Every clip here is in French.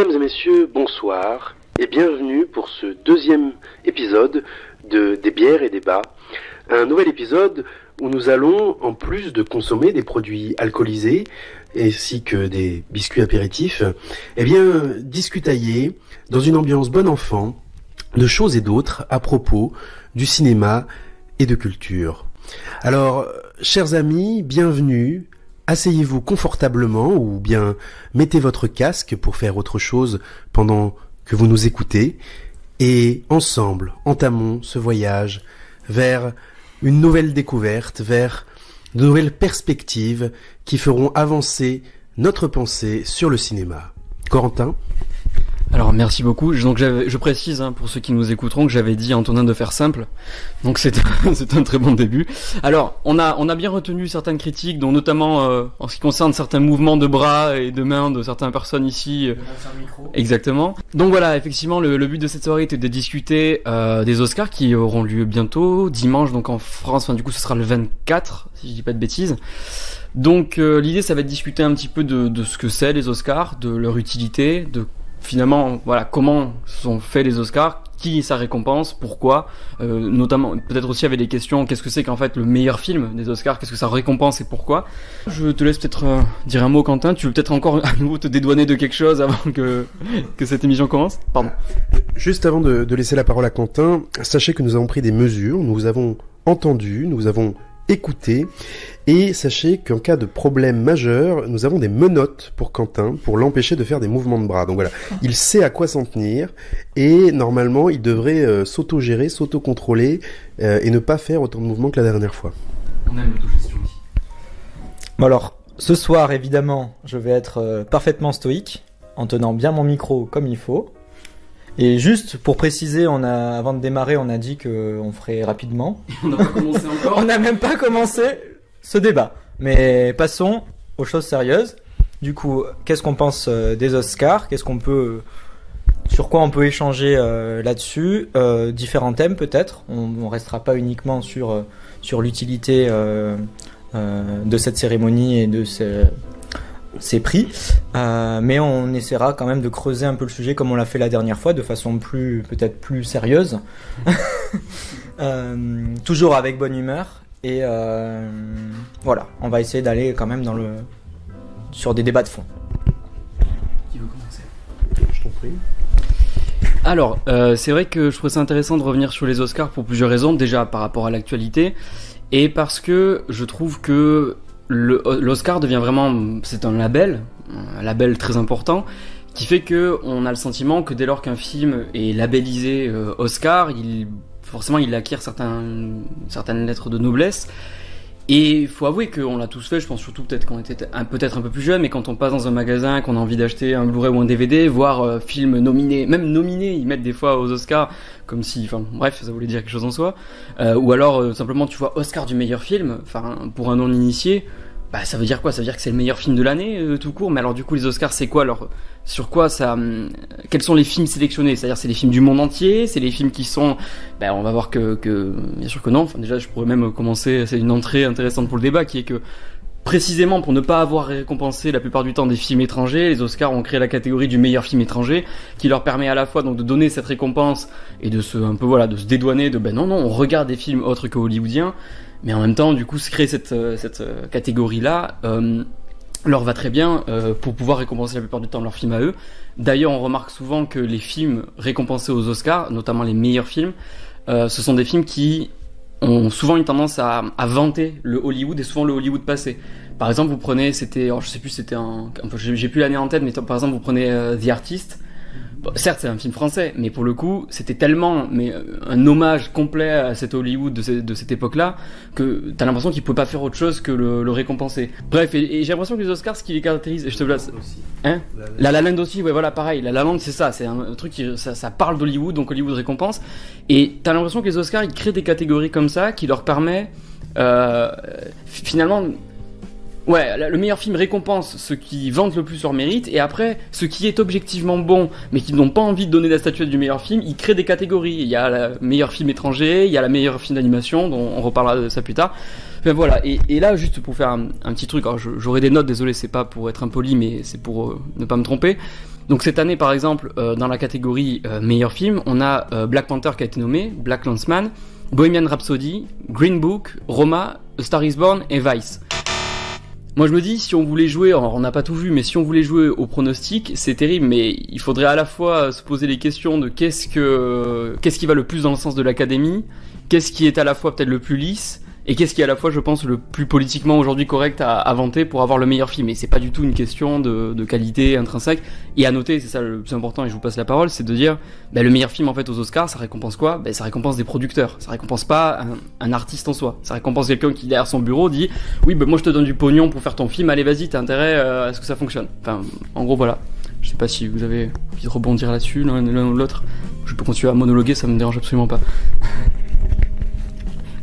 Mesdames et messieurs, bonsoir et bienvenue pour ce deuxième épisode de Des bières et débats. Un nouvel épisode où nous allons, en plus de consommer des produits alcoolisés ainsi que des biscuits apéritifs, discutailler dans une ambiance bon enfant de choses et d'autres à propos du cinéma et de culture. Alors, chers amis, bienvenue. Asseyez-vous confortablement ou bien mettez votre casque pour faire autre chose pendant que vous nous écoutez et ensemble entamons ce voyage vers une nouvelle découverte, vers de nouvelles perspectives qui feront avancer notre pensée sur le cinéma. Corentin ? Alors merci beaucoup. Donc je précise pour ceux qui nous écouteront que j'avais dit à Antonin de faire simple. Donc c'est un très bon début. Alors on a bien retenu certaines critiques, dont notamment en ce qui concerne certains mouvements de bras et de mains de certaines personnes ici. Exactement. Donc voilà, effectivement le but de cette soirée était de discuter des Oscars qui auront lieu bientôt dimanche, donc en France. Enfin du coup ce sera le 24 si je dis pas de bêtises. Donc l'idée ça va être de discuter un petit peu de ce que c'est les Oscars, de leur utilité, de finalement, voilà, comment sont faits les Oscars, qui ça récompense, pourquoi, notamment, peut-être aussi avec des questions, qu'est-ce que c'est qu'en fait le meilleur film des Oscars, qu'est-ce que ça récompense et pourquoi. Je te laisse peut-être dire un mot, Quentin, tu veux peut-être encore à nouveau te dédouaner de quelque chose avant que cette émission commence. Pardon. Juste avant de laisser la parole à Quentin, sachez que nous avons pris des mesures, nous avons entendu, nous avons écoutez, et sachez qu'en cas de problème majeur, nous avons des menottes pour Quentin, pour l'empêcher de faire des mouvements de bras. Donc voilà, il sait à quoi s'en tenir, et normalement, il devrait s'auto-gérer, s'auto-contrôler, et ne pas faire autant de mouvements que la dernière fois. On aime l'autogestion ici. Bon alors, ce soir, évidemment, je vais être parfaitement stoïque, en tenant bien mon micro comme il faut. Et juste pour préciser, avant de démarrer, on a dit qu'on ferait rapidement. On n'a pas commencé encore. On n'a même pas commencé ce débat. Mais passons aux choses sérieuses. Du coup, qu'est-ce qu'on pense des Oscars ? Sur quoi on peut échanger là-dessus ? Différents thèmes peut-être. On restera pas uniquement sur l'utilité de cette cérémonie et de ces prix, mais on essaiera quand même de creuser un peu le sujet comme on l'a fait la dernière fois, de façon peut-être plus sérieuse, toujours avec bonne humeur, et voilà, on va essayer d'aller quand même sur des débats de fond. Qui veut commencer ? Je t'en prie. Alors, c'est vrai que je trouve ça intéressant de revenir sur les Oscars pour plusieurs raisons, déjà par rapport à l'actualité, et parce que je trouve que l'Oscar devient vraiment, c'est un label très important, qui fait que on a le sentiment que dès lors qu'un film est labellisé Oscar, forcément il acquiert certaines lettres de noblesse. Et il faut avouer qu'on l'a tous fait, je pense surtout peut-être quand on était peut-être un peu plus jeune, mais quand on passe dans un magasin, qu'on a envie d'acheter un Blu-ray ou un DVD, voir film nominé, même nominé, ils mettent des fois aux Oscars, comme si, enfin bref, ça voulait dire quelque chose en soi, ou alors simplement tu vois Oscar du meilleur film, enfin pour un non-initié, bah ça veut dire quoi ? Ça veut dire que c'est le meilleur film de l'année tout court. Mais alors du coup les Oscars c'est quoi alors ? Sur quoi ça ? Quels sont les films sélectionnés ? C'est-à-dire c'est les films du monde entier, c'est les films qui sont, on va voir que bien sûr que non. Enfin déjà je pourrais même commencer, c'est une entrée intéressante pour le débat qui est que précisément pour ne pas avoir récompensé la plupart du temps des films étrangers, les Oscars ont créé la catégorie du meilleur film étranger qui leur permet à la fois donc de donner cette récompense et de se dédouaner de non on regarde des films autres que hollywoodiens. Mais en même temps, du coup, se créer cette catégorie-là leur va très bien pour pouvoir récompenser la plupart du temps leurs films à eux. D'ailleurs, on remarque souvent que les films récompensés aux Oscars, notamment les meilleurs films, ce sont des films qui ont souvent une tendance à vanter le Hollywood et souvent le Hollywood passé. Par exemple, vous prenez, je sais plus, j'ai plus l'année en tête, mais par exemple, vous prenez The Artist. Bon, certes, c'est un film français, mais pour le coup, c'était tellement un hommage complet à cet Hollywood de cette époque-là que t'as l'impression qu'il peut pas faire autre chose que le récompenser. Bref, et j'ai l'impression que les Oscars, ce qui les caractérise, et je te place, La La Land aussi, ouais, voilà, pareil. La La Land, c'est ça, c'est un truc ça parle d'Hollywood, donc Hollywood récompense. Et t'as l'impression que les Oscars, ils créent des catégories comme ça qui leur permet finalement. Ouais, le meilleur film récompense ceux qui vantent le plus leur mérite, et après, ce qui est objectivement bon, mais qui n'ont pas envie de donner la statuette du meilleur film, ils créent des catégories. Il y a le meilleur film étranger, il y a la meilleure film d'animation, dont on reparlera de ça plus tard. Enfin, voilà, et là, juste pour faire un petit truc, alors j'aurai des notes, désolé, c'est pas pour être impoli, mais c'est pour ne pas me tromper. Donc cette année, par exemple, dans la catégorie meilleur film, on a Black Panther qui a été nommé, Black Landsman, Bohemian Rhapsody, Green Book, Roma, A Star is Born et Vice. Moi je me dis, si on voulait jouer, alors on n'a pas tout vu, mais si on voulait jouer au pronostic, c'est terrible, mais il faudrait à la fois se poser les questions de qu'est-ce qui va le plus dans le sens de l'académie, qu'est-ce qui est à la fois peut-être le plus lisse, et qu'est-ce qui est à la fois, je pense, le plus politiquement aujourd'hui correct à vanter pour avoir le meilleur film. Et c'est pas du tout une question de qualité intrinsèque. Et à noter, c'est ça le plus important, et je vous passe la parole, c'est de dire, le meilleur film en fait aux Oscars, ça récompense quoi ? Ça récompense des producteurs. Ça récompense pas un artiste en soi. Ça récompense quelqu'un qui derrière son bureau dit, oui, moi je te donne du pognon pour faire ton film, allez vas-y, t'as intérêt à ce que ça fonctionne. Enfin, en gros voilà. Je sais pas si vous avez envie de rebondir là-dessus, l'un ou l'autre. Je peux continuer à monologuer, ça me dérange absolument pas.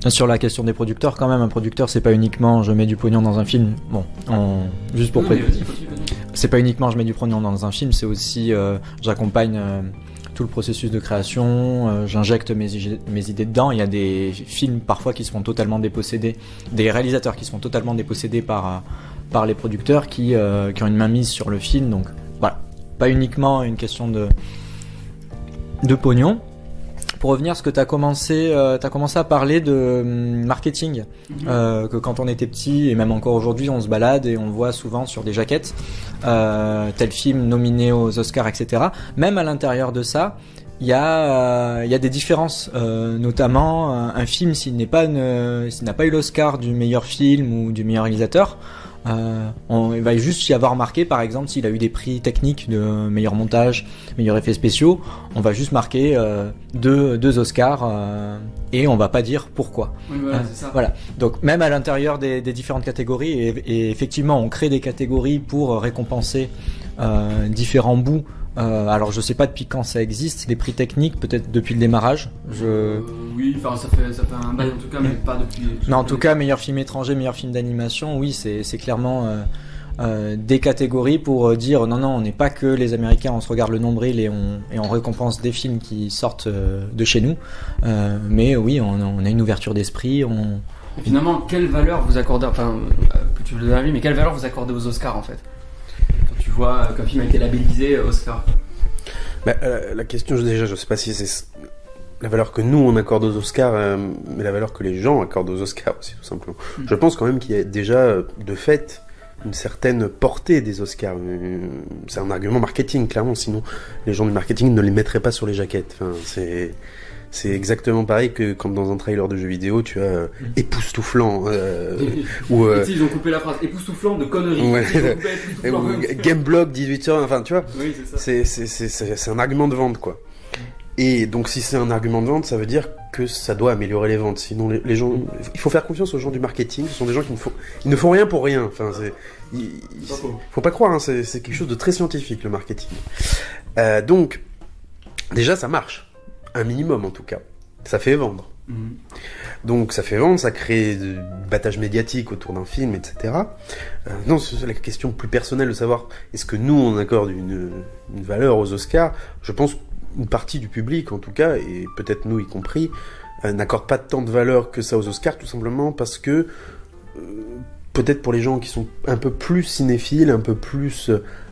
Sur la question des producteurs, quand même, un producteur, c'est pas uniquement je mets du pognon dans un film. Bon, juste pour c'est pas uniquement je mets du pognon dans un film, c'est aussi j'accompagne tout le processus de création, j'injecte mes idées dedans. Il y a des films parfois qui se font totalement déposséder, des réalisateurs qui se font totalement déposséder par les producteurs qui ont une mainmise sur le film. Donc voilà, pas uniquement une question de pognon. Pour revenir à ce que t'as commencé à parler de marketing, que quand on était petit et même encore aujourd'hui, on se balade et on voit souvent sur des jaquettes tel film nominé aux Oscars, etc. Même à l'intérieur de ça, il y a des différences, notamment un film s'il n'a pas eu l'Oscar du meilleur film ou du meilleur réalisateur. Il va juste y avoir marqué, par exemple, s'il a eu des prix techniques de meilleur montage, meilleurs effets spéciaux, on va juste marquer deux Oscars et on va pas dire pourquoi. Oui, voilà, c'est ça. Voilà. Donc même à l'intérieur des différentes catégories, et effectivement, on crée des catégories pour récompenser différents bouts. Alors je sais pas depuis quand ça existe, les prix techniques, peut-être depuis le démarrage. Oui, enfin ça fait un bail en tout cas, mais pas depuis. Mais en tout cas, meilleur film étranger, meilleur film d'animation, oui, c'est clairement des catégories pour dire non, on n'est pas que les Américains, on se regarde le nombril et on récompense des films qui sortent de chez nous. Mais oui, on a une ouverture d'esprit. Et finalement, quelle valeur vous accordez, plus tu le dis, mais quelle valeur vous accordez aux Oscars en fait ? Tu vois qu'un film a été labellisé Oscar. La question, déjà, je sais pas si c'est la valeur que nous on accorde aux Oscars, mais la valeur que les gens accordent aux Oscars aussi, tout simplement. Je pense quand même qu'il y a déjà, de fait, une certaine portée des Oscars. C'est un argument marketing, clairement, sinon les gens du marketing ne les mettraient pas sur les jaquettes. Enfin, c'est exactement pareil que quand dans un trailer de jeu vidéo tu as époustouflant ils ont coupé la phrase époustouflant de conneries. Ouais. Gameblog 18h, enfin tu vois. Oui, c'est ça. C'est un argument de vente quoi. Et donc si c'est un argument de vente, ça veut dire que ça doit améliorer les ventes. Sinon les gens, il faut faire confiance aux gens du marketing. Ce sont des gens qui ne font rien pour rien. Enfin faut pas croire. Hein, c'est quelque chose de très scientifique le marketing. Donc déjà ça marche. Un minimum en tout cas. Ça fait vendre. Donc ça fait vendre, ça crée du battage médiatique autour d'un film, etc. Non, c'est la question plus personnelle de savoir est-ce que nous on accorde une valeur aux Oscars. Je pense une partie du public en tout cas, et peut-être nous y compris, n'accorde pas tant de valeur que ça aux Oscars, tout simplement parce que peut-être pour les gens qui sont un peu plus cinéphiles, un peu plus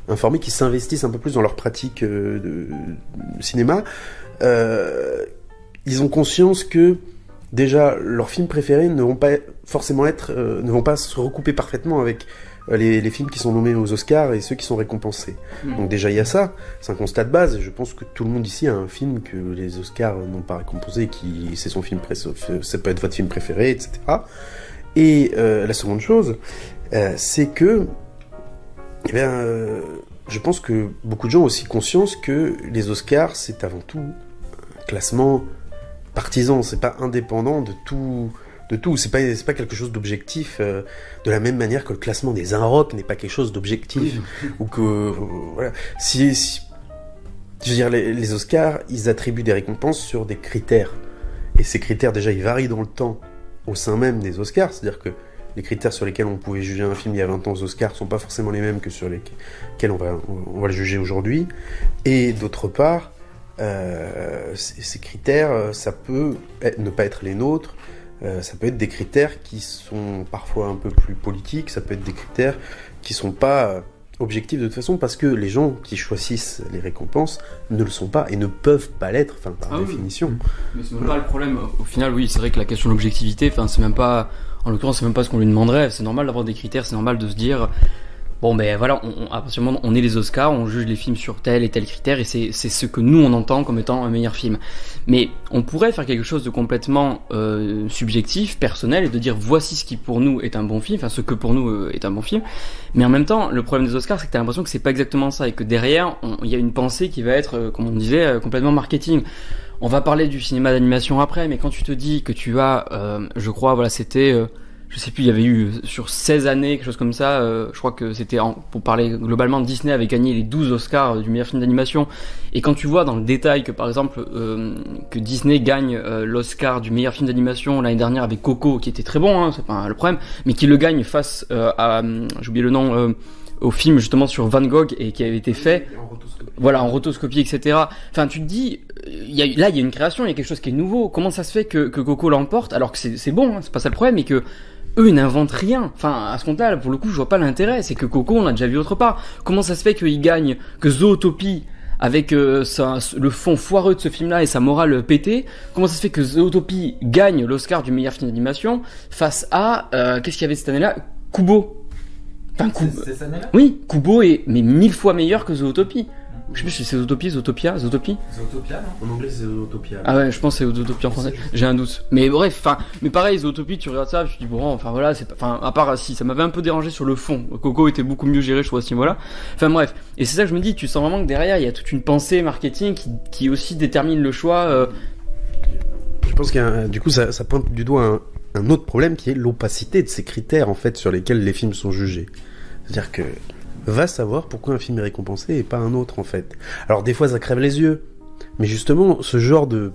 informés, qui s'investissent un peu plus dans leur pratique de cinéma, ils ont conscience que déjà leurs films préférés ne vont pas forcément ne vont pas se recouper parfaitement avec les films qui sont nommés aux Oscars et ceux qui sont récompensés. Donc déjà il y a ça, c'est un constat de base, et je pense que tout le monde ici a un film que les Oscars n'ont pas récompensé, c'est son film ça peut être votre film préféré, etc. Et la seconde chose, c'est que je pense que beaucoup de gens ont aussi conscience que les Oscars, c'est avant tout un classement partisan, c'est pas indépendant de tout, c'est pas quelque chose d'objectif, de la même manière que le classement des Inrocks n'est pas quelque chose d'objectif, ou que, voilà. Je veux dire, les Oscars, ils attribuent des récompenses sur des critères. Et ces critères, déjà, ils varient dans le temps au sein même des Oscars, c'est-à-dire que les critères sur lesquels on pouvait juger un film il y a 20 ans aux Oscars sont pas forcément les mêmes que sur lesquels on va le juger aujourd'hui. Et d'autre part, ces critères, ça peut ne pas être les nôtres, ça peut être des critères qui sont parfois un peu plus politiques, ça peut être des critères qui sont pas objectif de toute façon, parce que les gens qui choisissent les récompenses ne le sont pas et ne peuvent pas l'être, par définition. Mais c'est même pas le problème. Au final, oui, c'est vrai que la question de l'objectivité, c'est même pas, en l'occurrence, c'est même pas ce qu'on lui demanderait. C'est normal d'avoir des critères, c'est normal de se dire, bon, ben voilà, à partir du moment où on est les Oscars, on juge les films sur tel et tel critère, et c'est ce que nous on entend comme étant un meilleur film. Mais on pourrait faire quelque chose de complètement subjectif, personnel, et de dire voici ce qui pour nous est un bon film, ce que pour nous est un bon film. Mais en même temps, le problème des Oscars, c'est que t'as l'impression que c'est pas exactement ça, et que derrière, il y a une pensée qui va être, comme on disait, complètement marketing. On va parler du cinéma d'animation après, mais quand tu te dis que tu as, je crois, voilà, c'était... je sais plus, il y avait eu sur 16 années, quelque chose comme ça, je crois que c'était, pour parler globalement, Disney avait gagné les 12 Oscars du meilleur film d'animation, et quand tu vois dans le détail que par exemple, que Disney gagne l'Oscar du meilleur film d'animation l'année dernière avec Coco, qui était très bon, c'est pas le problème, mais qui le gagne face à, j'ai oublié le nom, au film justement sur Van Gogh, et qui avait été fait en rotoscopie, etc. Tu te dis, là il y a une création, il y a quelque chose qui est nouveau. Comment ça se fait que Coco l'emporte alors que c'est bon, c'est pas ça le problème, et que eux ils n'inventent rien. À ce compte-là, pour le coup, je vois pas l'intérêt. C'est que Coco, on l'a déjà vu autre part. Comment ça se fait qu'ils gagnent, que Zootopie, avec le fond foireux de ce film-là et sa morale pétée, comment ça se fait que Zootopie gagne l'Oscar du meilleur film d'animation face à qu'est-ce qu'il y avait cette année-là, Kubo. C'est cette année-là ? Oui, Kubo est mais 1000 fois meilleur que Zootopie. Je sais plus si c'est Zootopie, Zootopia, non ? Zootopia, non ? En anglais, c'est Zootopia. Ah ouais, je pense que c'est Zootopia en français. J'ai un doute. Mais bref, mais pareil, Zootopie, tu regardes ça, tu te dis bon, voilà, c'est pas, à part si ça m'avait un peu dérangé sur le fond. Coco était beaucoup mieux géré, je trouve, à ce niveau-là. Bref. Et c'est ça que je me dis, tu sens vraiment que derrière, il y a toute une pensée marketing qui aussi détermine le choix. Je pense du coup, ça pointe du doigt un autre problème qui est l'opacité de ces critères, en fait, sur lesquels les films sont jugés. C'est-à-dire que va savoir pourquoi un film est récompensé et pas un autre, en fait. Alors des fois ça crève les yeux, mais justement ce genre de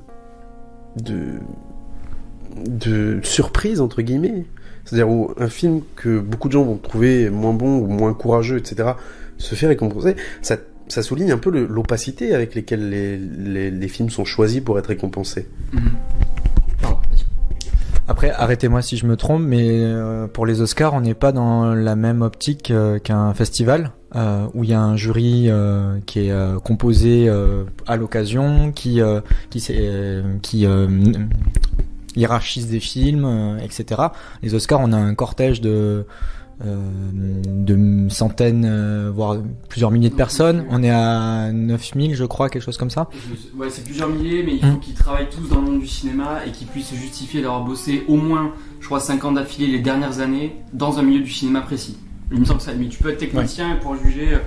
surprise entre guillemets, c'est-à-dire où un film que beaucoup de gens vont trouver moins bon ou moins courageux, etc., se fait récompenser, ça souligne un peu l'opacité avec lesquelles les films sont choisis pour être récompensés. Après, arrêtez-moi si je me trompe, mais pour les Oscars, on n'est pas dans la même optique qu'un festival où il y a un jury qui est composé à l'occasion, qui hiérarchise des films, etc. Les Oscars, on a un cortège de centaines, voire plusieurs milliers de personnes. On est à 9000, je crois, quelque chose comme ça. Ouais, c'est plusieurs milliers, mais il faut qu'ils travaillent tous dans le monde du cinéma et qu'ils puissent se justifier d'avoir bossé au moins, je crois, 5 ans d'affilée les dernières années dans un milieu du cinéma précis. Il me semble que ça, mais tu peux être technicien pour juger,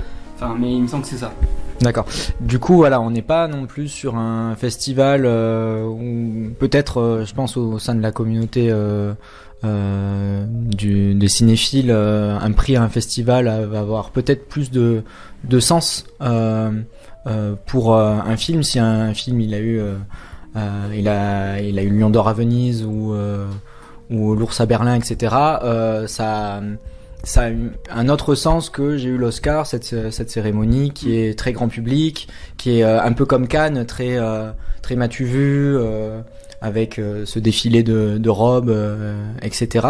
mais il me semble que c'est ça. D'accord. Du coup, voilà, on n'est pas non plus sur un festival où peut-être, je pense au sein de la communauté des cinéphiles, un prix à un festival va avoir peut-être plus de sens pour un film. Si un film il a eu Lion d'Or à Venise ou l'Ours à Berlin, etc., ça a un autre sens que j'ai eu l'Oscar, cette cérémonie qui est très grand public, qui est un peu comme Cannes, très m'as-tu vu, avec ce défilé de robes, etc.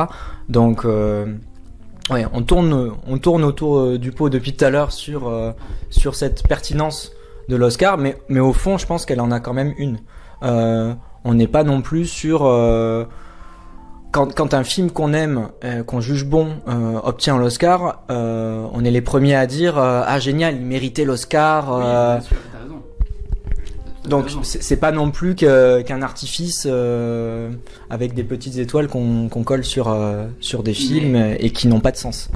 Donc on tourne autour du pot depuis tout à l'heure sur cette pertinence de l'Oscar, mais au fond je pense qu'elle en a quand même une. On n'est pas non plus sur quand un film qu'on aime, qu'on juge bon, obtient l'Oscar, on est les premiers à dire ah génial, il méritait l'Oscar. Oui, bien sûr, t'as raison. Donc c'est pas non plus qu'un artifice avec des petites étoiles qu'on colle sur des films et qui n'ont pas de sens.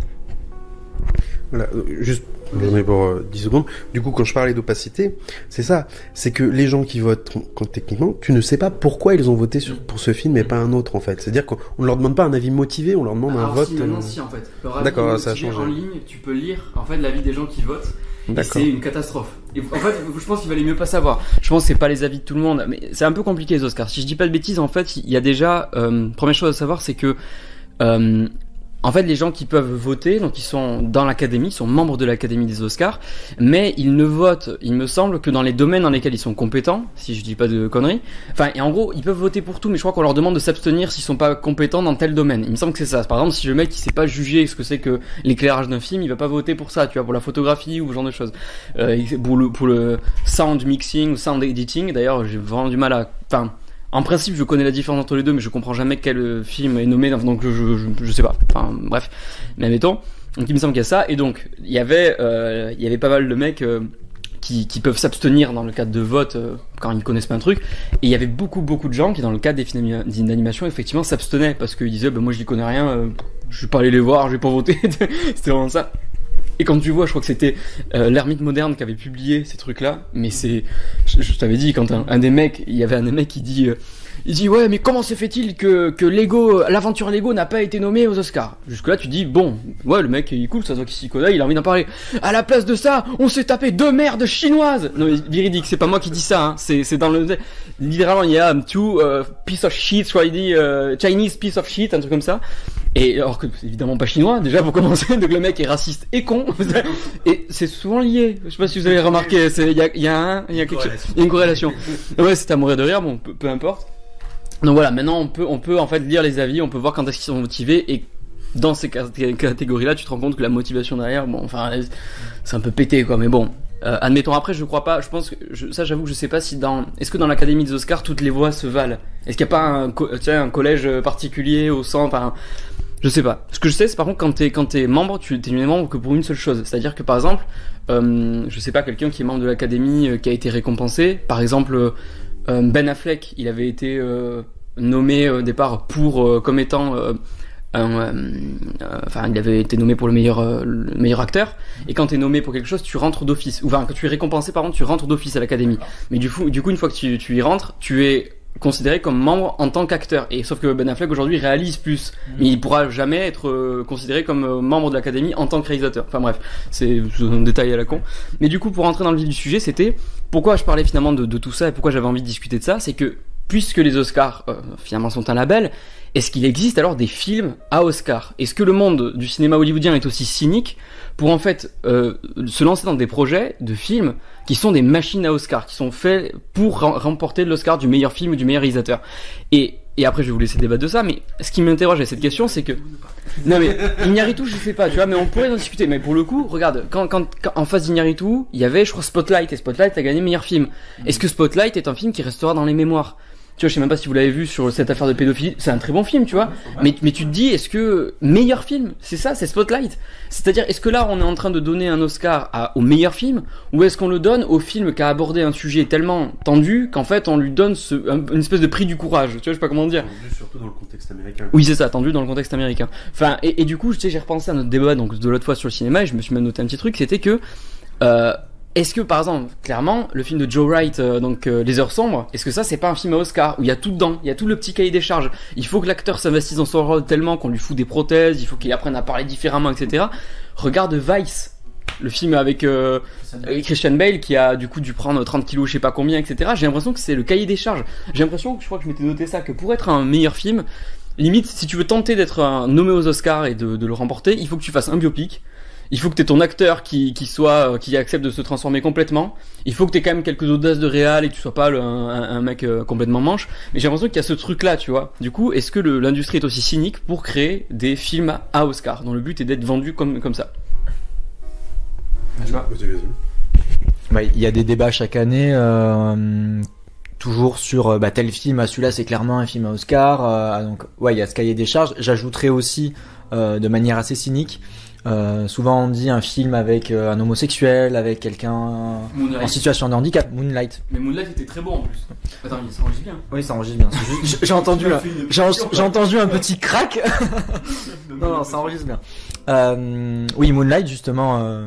Voilà, juste j'en ai pour 10 secondes. Du coup, quand je parlais d'opacité, c'est ça. C'est que les gens qui votent, techniquement, tu ne sais pas pourquoi ils ont voté pour ce film et pas un autre, en fait. C'est-à-dire qu'on ne leur demande pas un avis motivé, on leur demande un vote. Si, en fait. Leur avis d'accord, ça a changé. En ligne, tu peux lire, en fait, l'avis des gens qui votent. Et c'est une catastrophe. Et en fait, je pense qu'il valait mieux pas savoir. Je pense que c'est pas les avis de tout le monde, mais c'est un peu compliqué les Oscars. Si je dis pas de bêtises, en fait, il y a déjà, première chose à savoir, c'est que, en fait, les gens qui peuvent voter, donc ils sont dans l'académie, ils sont membres de l'académie des Oscars, mais ils ne votent, il me semble, que dans les domaines dans lesquels ils sont compétents, si je dis pas de conneries. Enfin, et en gros, ils peuvent voter pour tout, mais je crois qu'on leur demande de s'abstenir s'ils sont pas compétents dans tel domaine. Il me semble que c'est ça. Par exemple, si le mec il sait pas juger ce que c'est que l'éclairage d'un film, il va pas voter pour ça, tu vois, pour la photographie ou ce genre de choses. Pour le sound mixing ou sound editing, d'ailleurs, j'ai vraiment du mal à, enfin. En principe, je connais la différence entre les deux, mais je comprends jamais quel film est nommé, donc je sais pas. Enfin, bref. Mais mettons. Donc, il me semble qu'il y a ça. Et donc, il y avait pas mal de mecs, qui peuvent s'abstenir dans le cadre de vote, quand ils connaissent pas un truc. Et il y avait beaucoup de gens qui, dans le cadre des films d'animation, effectivement, s'abstenaient parce qu'ils disaient, moi, je n'y connais rien, je vais pas aller les voir, je vais pas voter. C'était vraiment ça. Et quand tu vois, je crois que c'était l'Ermite Moderne qui avait publié ces trucs-là, mais je t'avais dit, quand il y avait un des mecs qui dit, ouais, mais comment se fait-il que Lego, l'aventure Lego n'a pas été nommée aux Oscars? Jusque là, tu dis, bon, ouais, le mec il est cool, ça se voit qu'il s'y connaît, il a envie d'en parler. À la place de ça, on s'est tapé 2 merdes chinoises. Non, mais véridique, c'est pas moi qui dis ça, hein. C'est dans littéralement, il y a two piece of shit, soit il dit Chinese piece of shit, un truc comme ça. Et alors que c'est évidemment pas chinois, déjà pour commencer, donc le mec est raciste et con. Et c'est souvent lié. Je sais pas si vous avez remarqué, il y a une corrélation. Ouais, c'est à mourir de rire, bon, peu importe. Donc voilà, maintenant on peut en fait lire les avis, on peut voir quand est-ce qu'ils sont motivés, et dans ces catégories-là, tu te rends compte que la motivation derrière, bon, enfin, c'est un peu pété, quoi, mais bon. Admettons, après, je crois pas, je pense que, j'avoue que je sais pas si est-ce que dans l'académie des Oscars, toutes les voix se valent? Est-ce qu'il y a pas un collège particulier au centre, enfin, je sais pas. Ce que je sais, c'est par contre, quand t'es membre, t'es membre que pour une seule chose. C'est-à-dire que, par exemple, je sais pas, quelqu'un qui est membre de l'académie, qui a été récompensé, par exemple, Ben Affleck, il avait été nommé au départ pour comme étant enfin, il avait été nommé pour le meilleur acteur. Et quand t'es nommé pour quelque chose, tu rentres d'office. Ou enfin, quand tu es récompensé, par contre, tu rentres d'office à l'académie. Mais du coup, une fois que tu y rentres, tu es considéré comme membre en tant qu'acteur. Et sauf que Ben Affleck aujourd'hui réalise plus, mais il pourra jamais être considéré comme membre de l'académie en tant que réalisateur. Enfin bref, c'est un détail à la con. Mais du coup, pour rentrer dans le vif du sujet, c'était pourquoi je parlais finalement de tout ça et pourquoi j'avais envie de discuter de ça, c'est que puisque les Oscars finalement sont un label, est-ce qu'il existe alors des films à Oscar? Est-ce que le monde du cinéma hollywoodien est aussi cynique pour en fait se lancer dans des projets de films qui sont des machines à Oscar, qui sont faits pour remporter l'Oscar du meilleur film ou du meilleur réalisateur? Et après, je vais vous laisser débattre de ça, mais ce qui m'interroge à cette question, c'est que... Non mais, Iñárritu, je sais pas, tu vois, mais on pourrait en discuter. Mais pour le coup, regarde, quand en face d'Iñárritu, il y avait, je crois, Spotlight, et Spotlight a gagné meilleur film. Est-ce que Spotlight est un film qui restera dans les mémoires? Tu vois, je sais même pas si vous l'avez vu sur cette affaire de pédophilie. C'est un très bon film, tu vois. Mais tu te dis, est-ce que meilleur film, c'est ça, c'est Spotlight. C'est-à-dire, est-ce que là, on est en train de donner un Oscar au meilleur film, ou est-ce qu'on le donne au film qui a abordé un sujet tellement tendu qu'en fait, on lui donne une espèce de prix du courage. Tu vois, je sais pas comment dire. Tendu surtout dans le contexte américain. Oui, c'est ça, tendu dans le contexte américain. Enfin, et du coup, tu sais, j'ai repensé à notre débat donc de l'autre fois sur le cinéma, et je me suis même noté un petit truc, c'était que est-ce que, par exemple, clairement, le film de Joe Wright, Les Heures Sombres, est-ce que ça, c'est pas un film à Oscar où il y a tout dedans, il y a tout le petit cahier des charges. Il faut que l'acteur s'investisse dans son rôle tellement qu'on lui fout des prothèses, il faut qu'il apprenne à parler différemment, etc. Regarde Vice, le film avec Christian Bale qui a du coup dû prendre 30 kilos, je sais pas combien, etc. J'ai l'impression que c'est le cahier des charges. J'ai l'impression que je crois que je m'étais noté ça, que pour être un meilleur film, limite, si tu veux tenter d'être nommé aux Oscars et de le remporter, il faut que tu fasses un biopic. Il faut que t'aies ton acteur qui accepte de se transformer complètement. Il faut que t'aies quand même quelques audaces de réal et que tu sois pas un mec complètement manche. Mais j'ai l'impression qu'il y a ce truc-là, tu vois. Du coup, est-ce que l'industrie est aussi cynique pour créer des films à Oscar, dont le but est d'être vendu comme ça? Je sais pas. Il y a des débats chaque année, toujours sur tel film, celui-là c'est clairement un film à Oscar. Donc ouais, il y a ce cahier des charges. J'ajouterais aussi de manière assez cynique. Souvent on dit un film avec un homosexuel, avec quelqu'un en situation de handicap. Moonlight. Mais Moonlight était très bon en plus. Attends, ça enregistre bien. Oui, ça enregistre bien. J'ai entendu j'ai entendu un petit crack. non, ça enregistre bien. Oui, Moonlight justement,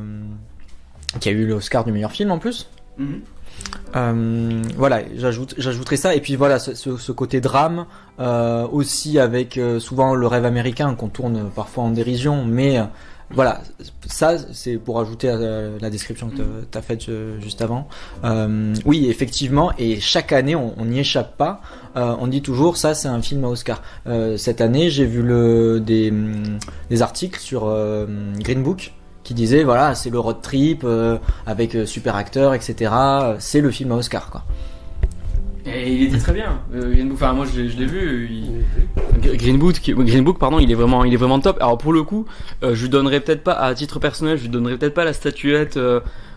qui a eu l'Oscar du meilleur film en plus. Voilà, j'ajouterais ça, et puis voilà ce côté drame, aussi avec souvent le rêve américain qu'on tourne parfois en dérision, mais voilà, ça c'est pour ajouter à la description que t'as faite juste avant. Oui, effectivement, et chaque année on n'y échappe pas. On dit toujours ça c'est un film à Oscar. Cette année j'ai vu des articles sur Green Book qui disaient voilà c'est le road trip avec super acteurs etc. C'est le film à Oscar quoi. Et il était très bien. Green Book, enfin moi je l'ai vu. Green Book, pardon, il est vraiment top. Alors pour le coup, je lui donnerais peut-être pas à titre personnel, je lui donnerais peut-être pas la statuette.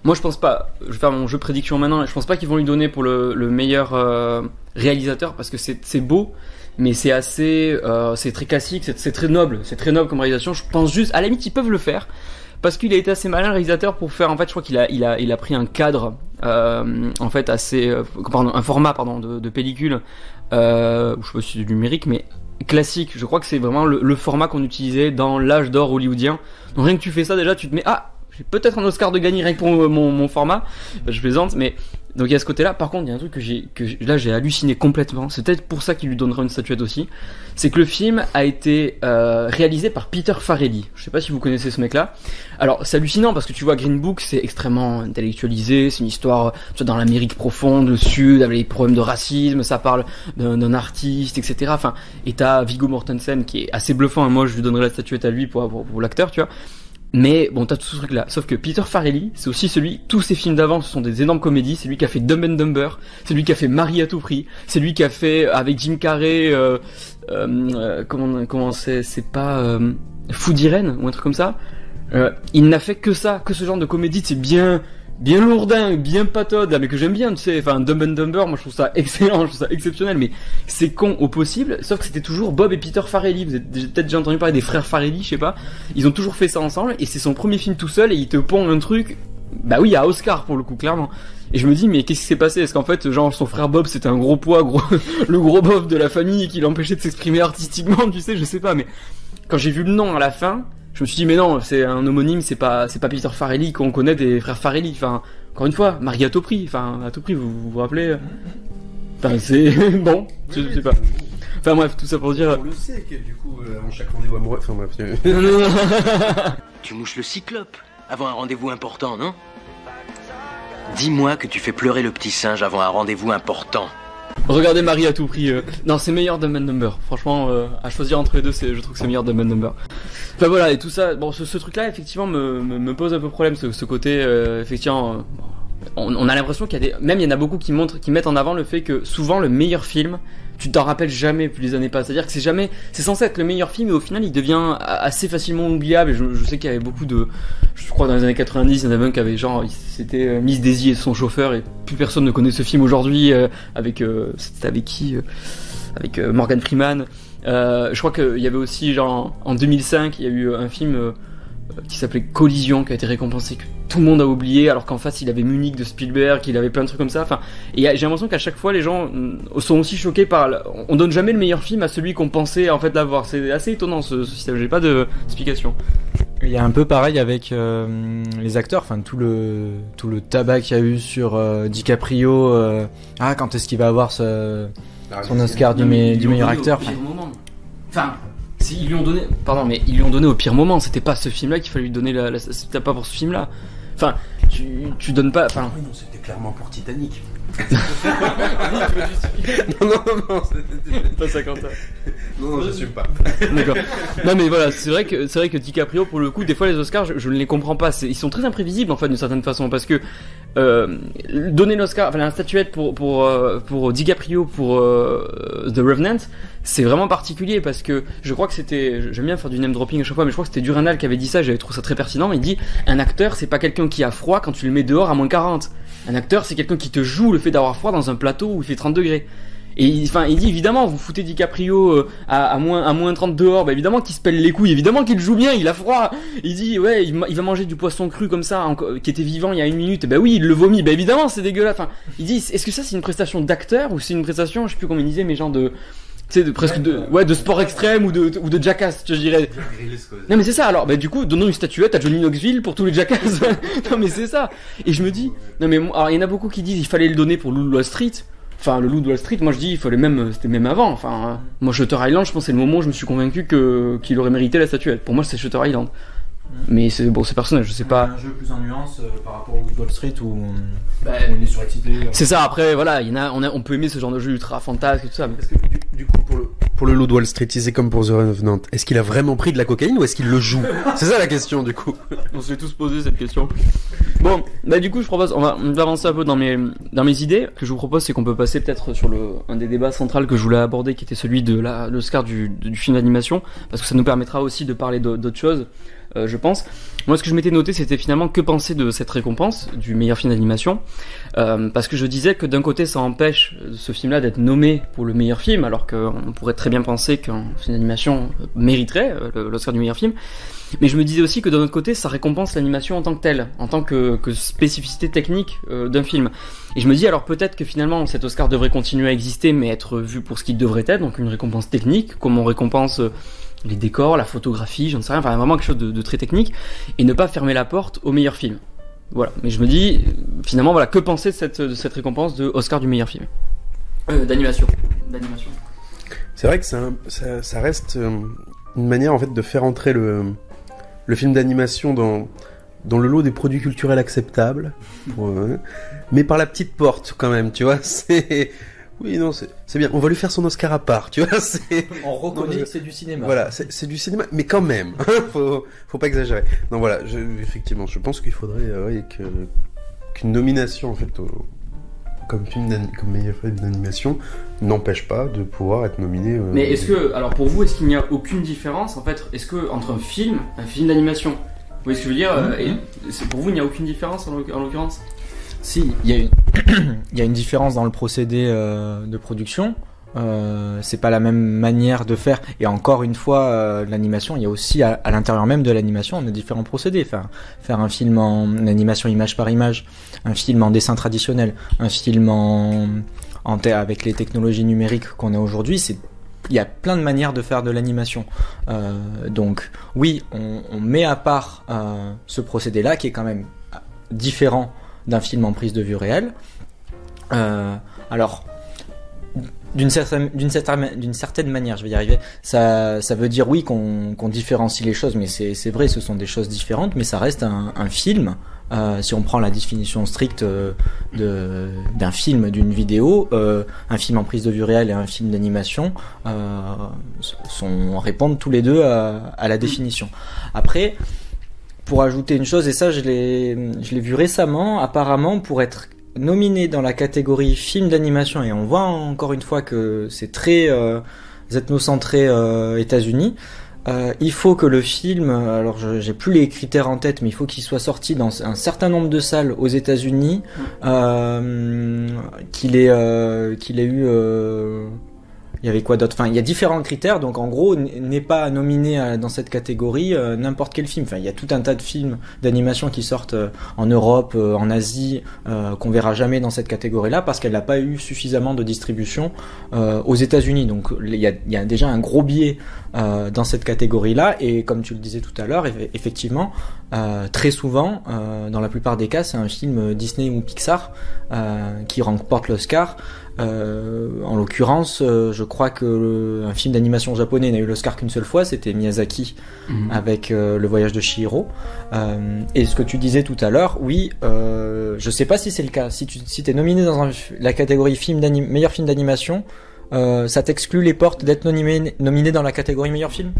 Moi je pense pas. Je vais faire mon jeu prédiction maintenant. Je pense pas qu'ils vont lui donner pour le meilleur réalisateur parce que c'est beau, mais c'est assez, c'est très classique, c'est très noble comme réalisation. Je pense juste, à la limite ils peuvent le faire. Parce qu'il a été assez malin le réalisateur pour faire en fait je crois qu'il a pris un cadre en fait assez un format de pellicule je sais pas si c'est du numérique mais classique. Je crois que c'est vraiment le format qu'on utilisait dans l'âge d'or hollywoodien. Donc rien que tu fais ça déjà tu te mets j'ai peut-être un Oscar de gagner rien que pour mon format. Je plaisante mais donc il y a ce côté-là. Par contre il y a un truc que j'ai halluciné complètement. C'est peut-être pour ça qu'il lui donnera une statuette aussi. C'est que le film a été réalisé par Peter Farrelly. Je sais pas si vous connaissez ce mec-là. Alors c'est hallucinant parce que tu vois Green Book c'est extrêmement intellectualisé. C'est une histoire dans l'Amérique profonde, le Sud, avec les problèmes de racisme. Ça parle d'un artiste, etc. Enfin, et t'as Viggo Mortensen qui est assez bluffant. Et moi je lui donnerai la statuette à lui pour l'acteur, tu vois. Mais bon, t'as tout ce truc-là. Sauf que Peter Farrelly, c'est aussi tous ses films d'avant, ce sont des énormes comédies. C'est lui qui a fait Dumb and Dumber, c'est lui qui a fait Marie à tout prix, c'est lui qui a fait avec Jim Carrey, comment c'est pas Food Irene ou un truc comme ça. Il n'a fait que ça, que ce genre de comédie. C'est bien lourdin, bien patode, là, mais que j'aime bien, tu sais. Enfin, Dumb and Dumber, moi je trouve ça excellent, je trouve ça exceptionnel, mais c'est con au possible. Sauf que c'était toujours Bob et Peter Farrelly. Vous avez peut-être déjà entendu parler des frères Farrelly, je sais pas. Ils ont toujours fait ça ensemble, et c'est son premier film tout seul, et il te pond un truc. Bah oui, à Oscar pour le coup, clairement. Et je me dis, mais qu'est-ce qui s'est passé? Est-ce qu'en fait, genre, son frère Bob, c'était un gros poids, le gros bof de la famille, et qui l'empêchait de s'exprimer artistiquement, tu sais, je sais pas, mais quand j'ai vu le nom à la fin, je me suis dit mais non, c'est un homonyme, c'est pas Peter Farrelly qu'on connaît des frères Farrelly. Enfin, encore une fois, Marie à tout prix. Enfin, à tout prix, vous rappelez. Enfin, c'est bon, je sais pas. Enfin bref, tout ça pour dire. On le sait que du coup, avant chaque rendez-vous amoureux. Enfin bref. Non. Tu mouches le cyclope avant un rendez-vous important, non? Dis-moi que tu fais pleurer le petit singe avant un rendez-vous important. Regardez Marie à tout prix. Non, c'est meilleur Dumb and Dumber. Franchement, à choisir entre les deux, je trouve que c'est meilleur Dumb and Dumber. Enfin voilà, et tout ça. Bon, ce truc-là, effectivement, me pose un peu problème. Ce côté, effectivement, on a l'impression qu'il y a même il y en a beaucoup qui mettent en avant le fait que souvent le meilleur film, tu t'en rappelles jamais plus les années passent. C'est-à-dire que c'est censé être le meilleur film, et au final, il devient assez facilement oubliable. Et je sais qu'il y avait beaucoup je crois dans les années 90, il y en avait un qui avait c'était Miss Daisy et son chauffeur, et plus personne ne connaît ce film aujourd'hui. C'était avec qui avec Morgan Freeman. Je crois qu'il y avait aussi en 2005, il y a eu un film qui s'appelait Collision, qui a été récompensé, que tout le monde a oublié, alors qu'en face il avait Munich de Spielberg, il avait plein de trucs comme ça. Enfin, et j'ai l'impression qu'à chaque fois les gens sont aussi choqués on donne jamais le meilleur film à celui qu'on pensait en fait l'avoir. C'est assez étonnant ce système. J'ai pas d'explication. Il y a un peu pareil avec les acteurs, enfin tout le tabac qu'il y a eu sur DiCaprio. Quand est-ce qu'il va avoir son Oscar du meilleur acteur? Enfin, ils lui ont donné au pire moment. C'était pas ce film-là qu'il fallait lui donner c'était pas pour ce film-là. Enfin, tu donnes pas. Enfin, oui, non, c'était clairement pour Titanic. non, c'était pas 50 ans. Non, j'assume pas. D'accord. Non mais voilà, c'est vrai que DiCaprio, pour le coup, des fois les Oscars, je ne les comprends pas. Ils sont très imprévisibles en fait d'une certaine façon, parce que donner l'Oscar, enfin la statuette pour DiCaprio pour The Revenant, c'est vraiment particulier, parce que je crois que j'aime bien faire du name dropping à chaque fois, mais je crois que c'était Duranal qui avait dit ça. J'avais trouvé ça très pertinent. Il dit un acteur, c'est pas quelqu'un qui a froid quand tu le mets dehors à moins 40. Un acteur, c'est quelqu'un qui te joue le fait d'avoir froid dans un plateau où il fait 30 degrés. Et il dit évidemment, vous foutez DiCaprio à moins 30 dehors, bah évidemment qu'il se pèle les couilles, évidemment qu'il joue bien, il a froid. Il dit ouais, il va manger du poisson cru comme ça, qui était vivant il y a 1 minute, bah oui, il le vomit, bah évidemment c'est dégueulasse. Enfin, il dit est-ce que ça c'est une prestation d'acteur ou c'est une prestation, je sais plus comment il disait, mais genre de presque de sport extrême ou de jackass, je dirais. Non mais c'est ça. Alors du coup, donnons une statuette à Johnny Knoxville pour tous les jackass. Non mais c'est ça. Et je me dis, non mais alors il y en a beaucoup qui disent il fallait le donner pour Loup de Wall Street. Enfin, le Loup de Wall Street, moi je dis c'était même avant. Enfin, moi Shutter Island, je pense que c'est le moment où je me suis convaincu qu'il aurait mérité la statuette. Pour moi c'est Shutter Island. Mais c'est personnel, je sais pas. Un jeu plus en nuance par rapport au Wall Street où on est surexcité. C'est ça, après, voilà, on peut aimer ce genre de jeu ultra fantasque et tout ça. Mais... Est-ce que du coup, pour le loup de Wall Street, c'est comme pour The Revenant, est-ce qu'il a vraiment pris de la cocaïne ou est-ce qu'il le joue? C'est ça la question, du coup. On s'est tous posé cette question. Bon, bah du coup, je propose, on va avancer un peu dans mes idées. Ce que je vous propose, c'est qu'on peut passer peut-être sur un des débats centraux que je voulais aborder, qui était celui de l'Oscar du film d'animation, parce que ça nous permettra aussi de parler d'autres choses. Je pense. Moi, ce que je m'étais noté, c'était finalement que penser de cette récompense du meilleur film d'animation, parce que je disais que d'un côté, ça empêche ce film-là d'être nommé pour le meilleur film, alors qu'on pourrait très bien penser qu'un film d'animation mériterait l'Oscar du meilleur film. Mais je me disais aussi que d'un autre côté, ça récompense l'animation en tant que telle, en tant que spécificité technique d'un film. Et je me dis alors peut-être que finalement cet Oscar devrait continuer à exister, mais être vu pour ce qu'il devrait être, donc une récompense technique, comme on récompense les décors, la photographie, j'en sais rien, enfin vraiment quelque chose de très technique, et ne pas fermer la porte au meilleur film. Voilà. Mais je me dis, finalement, voilà, que penser de cette récompense de Oscar du meilleur film d'animation. C'est vrai que ça reste une manière en fait de faire entrer le film d'animation dans le lot des produits culturels acceptables, mais par la petite porte quand même, tu vois. Oui, non, c'est bien. On va lui faire son Oscar à part, tu vois. On reconnaît que c'est du cinéma. Voilà, c'est du cinéma, mais quand même, faut pas exagérer. Non, voilà, effectivement, je pense qu'il faudrait qu'une nomination en fait comme meilleur film d'animation n'empêche pas de pouvoir être nominé. Mais alors pour vous, est-ce qu'il n'y a aucune différence en fait, entre un film d'animation? Vous voyez ce que je veux dire? Pour vous, il n'y a aucune différence en l'occurrence? Si, il y a une différence dans le procédé de production. C'est pas la même manière de faire. Et encore une fois, l'animation, il y a aussi à l'intérieur même de l'animation, on a différents procédés. Faire un film en animation image par image, un film en dessin traditionnel, un film avec les technologies numériques qu'on a aujourd'hui, il y a plein de manières de faire de l'animation. Donc oui, on met à part ce procédé-là qui est quand même différent d'un film en prise de vue réelle. Alors, d'une certaine manière, je vais y arriver, ça veut dire oui qu'on différencie les choses, mais c'est vrai, ce sont des choses différentes, mais ça reste un film. Si on prend la définition stricte d'un film, d'une vidéo, un film en prise de vue réelle et un film d'animation répondent tous les deux à la définition. Après, pour ajouter une chose, et ça je l'ai vu récemment, apparemment pour être nominé dans la catégorie film d'animation, et on voit encore une fois que c'est très ethnocentré États-Unis, il faut que le film, alors j'ai plus les critères en tête, mais il faut qu'il soit sorti dans un certain nombre de salles aux États-Unis, qu'il ait eu il y avait quoi d'autre? Enfin, il y a différents critères, donc en gros, n'est pas nominé dans cette catégorie n'importe quel film. Enfin, il y a tout un tas de films d'animation qui sortent en Europe, en Asie, qu'on verra jamais dans cette catégorie-là parce qu'elle n'a pas eu suffisamment de distribution aux États-Unis. Donc, il y a déjà un gros biais dans cette catégorie-là. Et comme tu le disais tout à l'heure, effectivement, très souvent, dans la plupart des cas, c'est un film Disney ou Pixar qui remporte l'Oscar. En l'occurrence, je crois que un film d'animation japonais n'a eu l'Oscar qu'une seule fois, c'était Miyazaki avec Le Voyage de Chihiro. Et ce que tu disais tout à l'heure, oui, je sais pas si c'est le cas. Si t'es nominé dans la catégorie meilleur film d'animation, ça t'exclut les portes d'être nominé dans la catégorie meilleur film?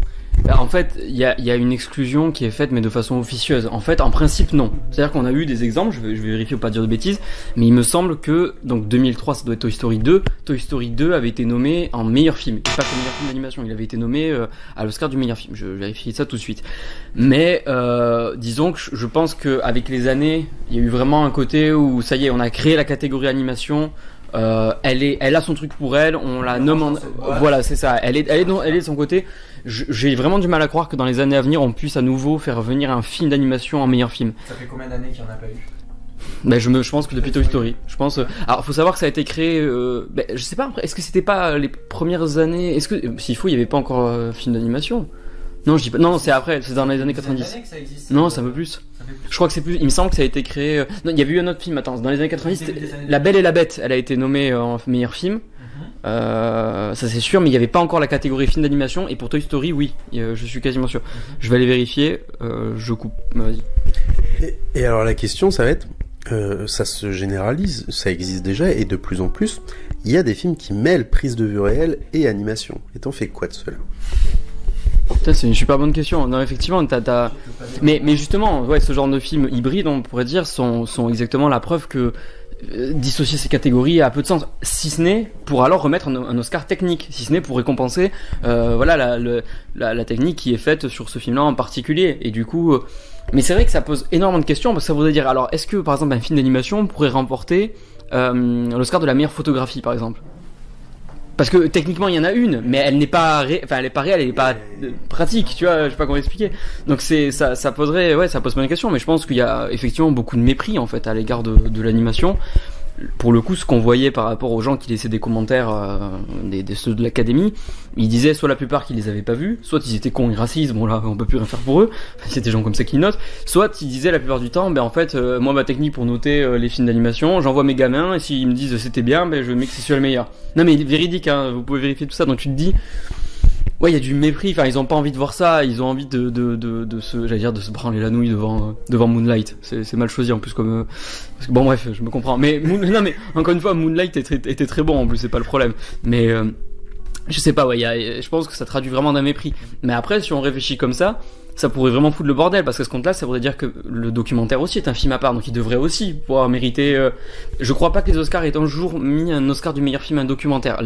En fait, il y a une exclusion qui est faite, mais de façon officieuse. En fait, en principe, non. C'est-à-dire qu'on a eu des exemples, je vais vérifier pour pas dire de bêtises, mais il me semble que, donc 2003, ça doit être Toy Story 2. Toy Story 2 avait été nommé en meilleur film. Pas comme meilleur film d'animation, il avait été nommé à l'Oscar du meilleur film. Je vérifie ça tout de suite. Mais, disons que je pense qu'avec les années, il y a eu vraiment un côté où, ça y est, on a créé la catégorie animation. Elle a son truc pour elle, on la nomme voilà, c'est ça, elle est de son côté. J'ai vraiment du mal à croire que dans les années à venir on puisse à nouveau faire venir un film d'animation en meilleur film. Ça fait combien d'années qu'il n'y en a pas eu? Ben je pense que depuis Toy Story, je pense. Alors faut savoir que ça a été créé, je sais pas, est-ce que c'était pas les premières années, est-ce que s'il faut il y avait pas encore film d'animation? Non, je dis pas. Non, c'est après, c'est dans les années 90. Que ça existe, non, ça veut plus. Je crois que c'est plus. Il me semble que ça a été créé. Non, il y avait eu un autre film. Attends, dans les années 90, La Belle et la Bête. Elle a été nommée en meilleur film. Ça c'est sûr, mais il n'y avait pas encore la catégorie film d'animation. Et pour Toy Story, oui, je suis quasiment sûr. Je vais aller vérifier. Je coupe. Vas-y. Et alors la question, ça va être, ça se généralise, ça existe déjà, et de plus en plus, il y a des films qui mêlent prise de vue réelle et animation. Et t'en fais quoi de cela? Putain, c'est une super bonne question. Non, effectivement, mais justement, ouais, ce genre de films hybrides, on pourrait dire, sont exactement la preuve que dissocier ces catégories a peu de sens, si ce n'est pour alors remettre un Oscar technique, si ce n'est pour récompenser voilà la technique qui est faite sur ce film-là en particulier. Et du coup, mais c'est vrai que ça pose énormément de questions, parce que ça voudrait dire, alors est-ce que par exemple un film d'animation pourrait remporter l'Oscar de la meilleure photographie par exemple? Parce que techniquement il y en a une, mais elle n'est pas elle est pas réelle, elle est pas pratique, tu vois, je sais pas comment expliquer. Donc ça poserait, ouais, ça pose plein de questions, mais je pense qu'il y a effectivement beaucoup de mépris en fait à l'égard de l'animation. Pour le coup, ce qu'on voyait par rapport aux gens qui laissaient des commentaires, ceux de l'académie, ils disaient soit la plupart qu'ils les avaient pas vus, soit ils étaient cons et racistes, bon là on peut plus rien faire pour eux, c'est des gens comme ça qui notent, soit ils disaient la plupart du temps, ben en fait, moi ma technique pour noter les films d'animation, j'envoie mes gamins, et s'ils me disent c'était bien, ben je mets que c'est celui le meilleur. Non mais véridique, hein, vous pouvez vérifier tout ça, donc tu te dis, ouais, il y a du mépris, enfin ils ont pas envie de voir ça, ils ont envie de se branler la nouille devant Moonlight. C'est mal choisi en plus comme parce que bon bref, je me comprends. Mais non mais encore une fois, Moonlight était très bon en plus, c'est pas le problème. Mais je sais pas, ouais, je pense que ça traduit vraiment d'un mépris. Mais après, si on réfléchit comme ça pourrait vraiment foutre le bordel, parce qu'à ce compte-là, ça voudrait dire que le documentaire aussi est un film à part, donc il devrait aussi pouvoir mériter. Je crois pas que les Oscars aient un jour mis un Oscar du meilleur film à un documentaire.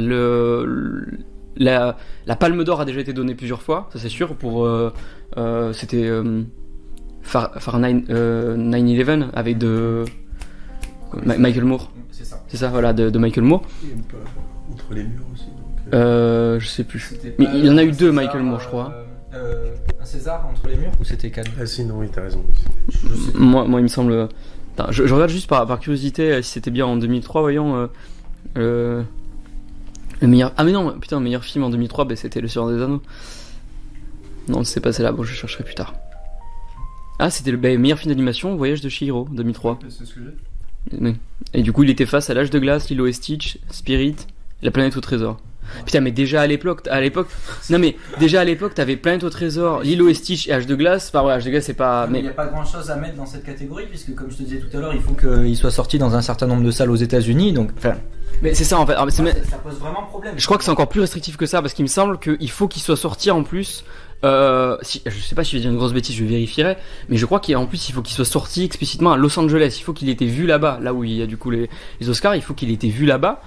La Palme d'Or a déjà été donnée plusieurs fois, ça c'est sûr, pour c'était Fahrenheit 9/11 avec Michael Moore. C'est ça, voilà, de Michael Moore. Entre les murs aussi. Donc, je sais plus. Mais il y en a eu deux, Michael Moore, je crois. Un César entre les murs ou c'était Cannes? Ah si, non, oui, t'as raison. Moi, il me semble. Attends, je regarde juste par curiosité si c'était bien en 2003, voyons. Le meilleur. Ah mais non, putain, le meilleur film en 2003, bah, c'était Le Seigneur des Anneaux. Non, c'est pas celle-là, bon, je chercherai plus tard. Ah, c'était le meilleur film d'animation, Voyage de Chihiro, 2003. C'est ce que j'ai. Et du coup, il était face à L'Âge de Glace, Lilo et Stitch, Spirit, La Planète au Trésor. Putain, mais déjà à l'époque, t'avais Planète au Trésor, Lilo et Stitch et Âge de Glace. Enfin, ouais, Âge de Glace, c'est pas. Mais il n'y a pas grand chose à mettre dans cette catégorie, puisque comme je te disais tout à l'heure, il faut qu'il soit sorti dans un certain nombre de salles aux États-Unis, donc. Enfin. Mais c'est ça en fait. Alors, ça pose vraiment problème. Je crois que c'est encore plus restrictif que ça, parce qu'il me semble qu'il faut qu'il soit sorti en plus. Je sais pas si je vais dire une grosse bêtise, je vérifierai, mais je crois qu'en plus il faut qu'il soit sorti explicitement à Los Angeles. Il faut qu'il ait été vu là-bas, là où il y a du coup les Oscars. Il faut qu'il ait été vu là-bas.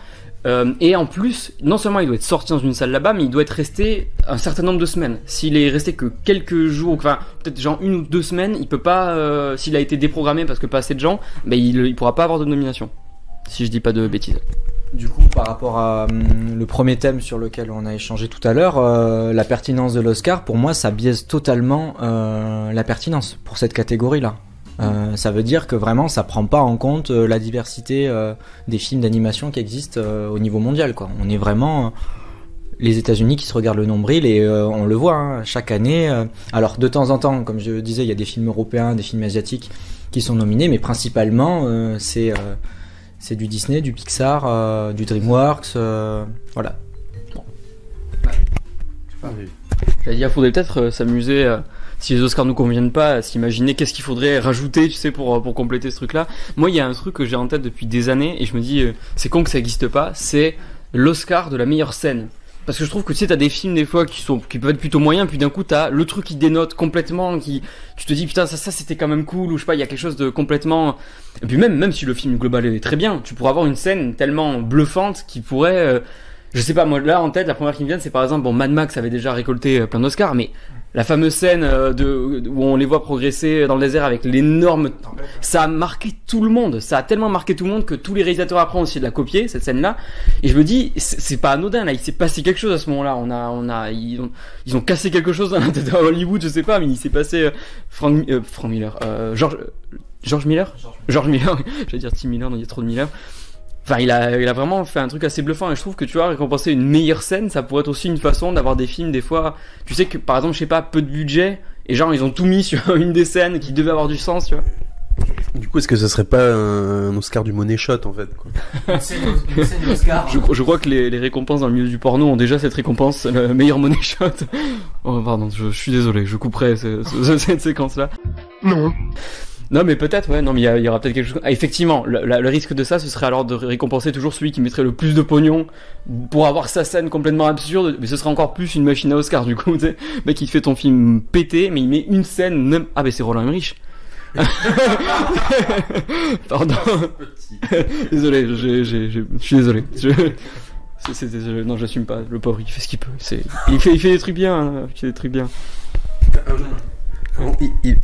Et en plus, non seulement il doit être sorti dans une salle là-bas, mais il doit être resté un certain nombre de semaines. S'il est resté que quelques jours, enfin peut-être genre 1 ou 2 semaines, il peut pas. S'il a été déprogrammé parce que pas assez de gens, ben il pourra pas avoir de nomination. Si je dis pas de bêtises. Du coup, par rapport à le premier thème sur lequel on a échangé tout à l'heure, la pertinence de l'Oscar, pour moi, ça biaise totalement la pertinence pour cette catégorie-là. Ça veut dire que vraiment, ça prend pas en compte la diversité des films d'animation qui existent au niveau mondial, quoi. On est vraiment les États-Unis qui se regardent le nombril et on le voit hein, chaque année. Alors de temps en temps, comme je disais, il y a des films européens, des films asiatiques qui sont nominés, mais principalement c'est du Disney, du Pixar, du DreamWorks, voilà. Bon. J'allais dire, faudrait peut-être s'amuser, si les Oscars nous conviennent pas, à s'imaginer qu'est-ce qu'il faudrait rajouter, tu sais, pour compléter ce truc-là. Moi, il y a un truc que j'ai en tête depuis des années, et je me dis, c'est con que ça existe pas, c'est l'Oscar de la meilleure scène. Parce que je trouve que tu sais, t'as des films des fois qui peuvent être plutôt moyens, puis d'un coup t'as le truc qui dénote complètement, tu te dis putain ça c'était quand même cool, ou je sais pas, il y a quelque chose de complètement. Et puis même si le film global est très bien, tu pourrais avoir une scène tellement bluffante qui pourrait, je sais pas, moi là en tête la première qui me vient c'est par exemple, bon Mad Max avait déjà récolté plein d'Oscars, mais la fameuse scène où on les voit progresser dans le désert avec l'énorme, ça a marqué tout le monde, ça a tellement marqué tout le monde que tous les réalisateurs après ont essayé de la copier cette scène-là. Et je me dis, c'est pas anodin là, il s'est passé quelque chose à ce moment-là. Ils ont cassé quelque chose dans Hollywood, je sais pas, mais il s'est passé Frank Miller, George Miller, j'allais dire Tim Miller, non il y a trop de Miller. Enfin, il a vraiment fait un truc assez bluffant et je trouve que tu vois, récompenser une meilleure scène, ça pourrait être aussi une façon d'avoir des films, des fois, tu sais que par exemple, je sais pas, peu de budget, et genre ils ont tout mis sur une des scènes qui devait avoir du sens, tu vois. Du coup, est-ce que ce serait pas un Oscar du money shot en fait quoi? C'est Oscar. Je crois que les récompenses dans le milieu du porno ont déjà cette récompense, le meilleur money shot. Oh pardon, je suis désolé, je couperai cette séquence-là. Non mais peut-être, ouais, non mais il y aura peut-être quelque chose. Ah, effectivement, le risque de ça, ce serait alors de récompenser toujours celui qui mettrait le plus de pognon pour avoir sa scène complètement absurde, mais ce serait encore plus une machine à Oscar du coup, tu sais. Le mec il fait ton film pété, mais il met une scène, ah ben c'est Roland Emmerich. Pardon. Désolé, je suis désolé. Non, j'assume pas. Le pauvre, il fait ce qu'il peut. Il fait des trucs bien. Hein. Il fait des trucs bien.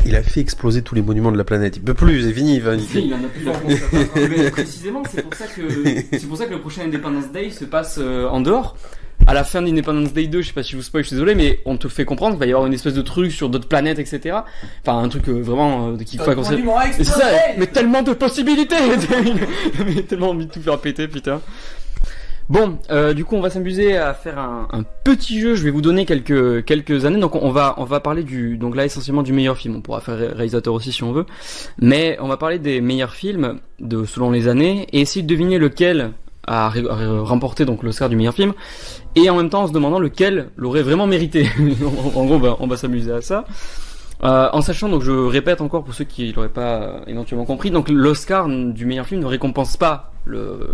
Il a fait exploser tous les monuments de la planète. Il peut plus, c'est fini. Il en a plus. Mais précisément, c'est pour ça que le prochain Independence Day se passe en dehors. À la fin d'Independence Day 2, je sais pas si je vous spoil, je suis désolé, mais on te fait comprendre qu'il va y avoir une espèce de truc sur d'autres planètes, etc. Enfin, un truc vraiment qui faut considérer. C'est ça, mais tellement de possibilités. Mais tellement envie de tout faire péter, putain. Bon, du coup, on va s'amuser à faire un petit jeu. Je vais vous donner quelques années. Donc, on va parler donc là essentiellement du meilleur film. On pourra faire réalisateur aussi si on veut, mais on va parler des meilleurs films selon les années et essayer de deviner lequel a remporté donc l'Oscar du meilleur film, et en même temps en se demandant lequel l'aurait vraiment mérité. En gros, on va s'amuser à ça. En sachant, donc je répète encore pour ceux qui l'auraient pas éventuellement compris, donc l'Oscar du meilleur film ne récompense pas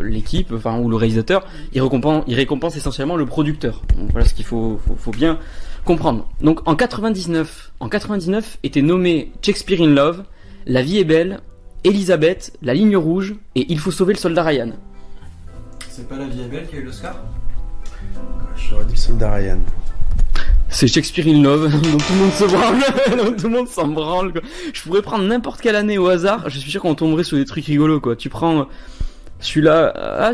l'équipe, enfin ou le réalisateur, il récompense essentiellement le producteur. Donc voilà ce qu'il faut bien comprendre. Donc en 99 était nommé Shakespeare in Love, La vie est belle, Elisabeth, La ligne rouge et Il faut sauver le soldat Ryan. C'est pas La vie est belle qui a eu l'Oscar? J'aurais dit le soldat Ryan. C'est Shakespeare in Love, donc tout le monde se branle, donc tout le monde s'en branle, quoi. Je pourrais prendre n'importe quelle année au hasard, je suis sûr qu'on tomberait sur des trucs rigolos, quoi. Tu prends celui-là,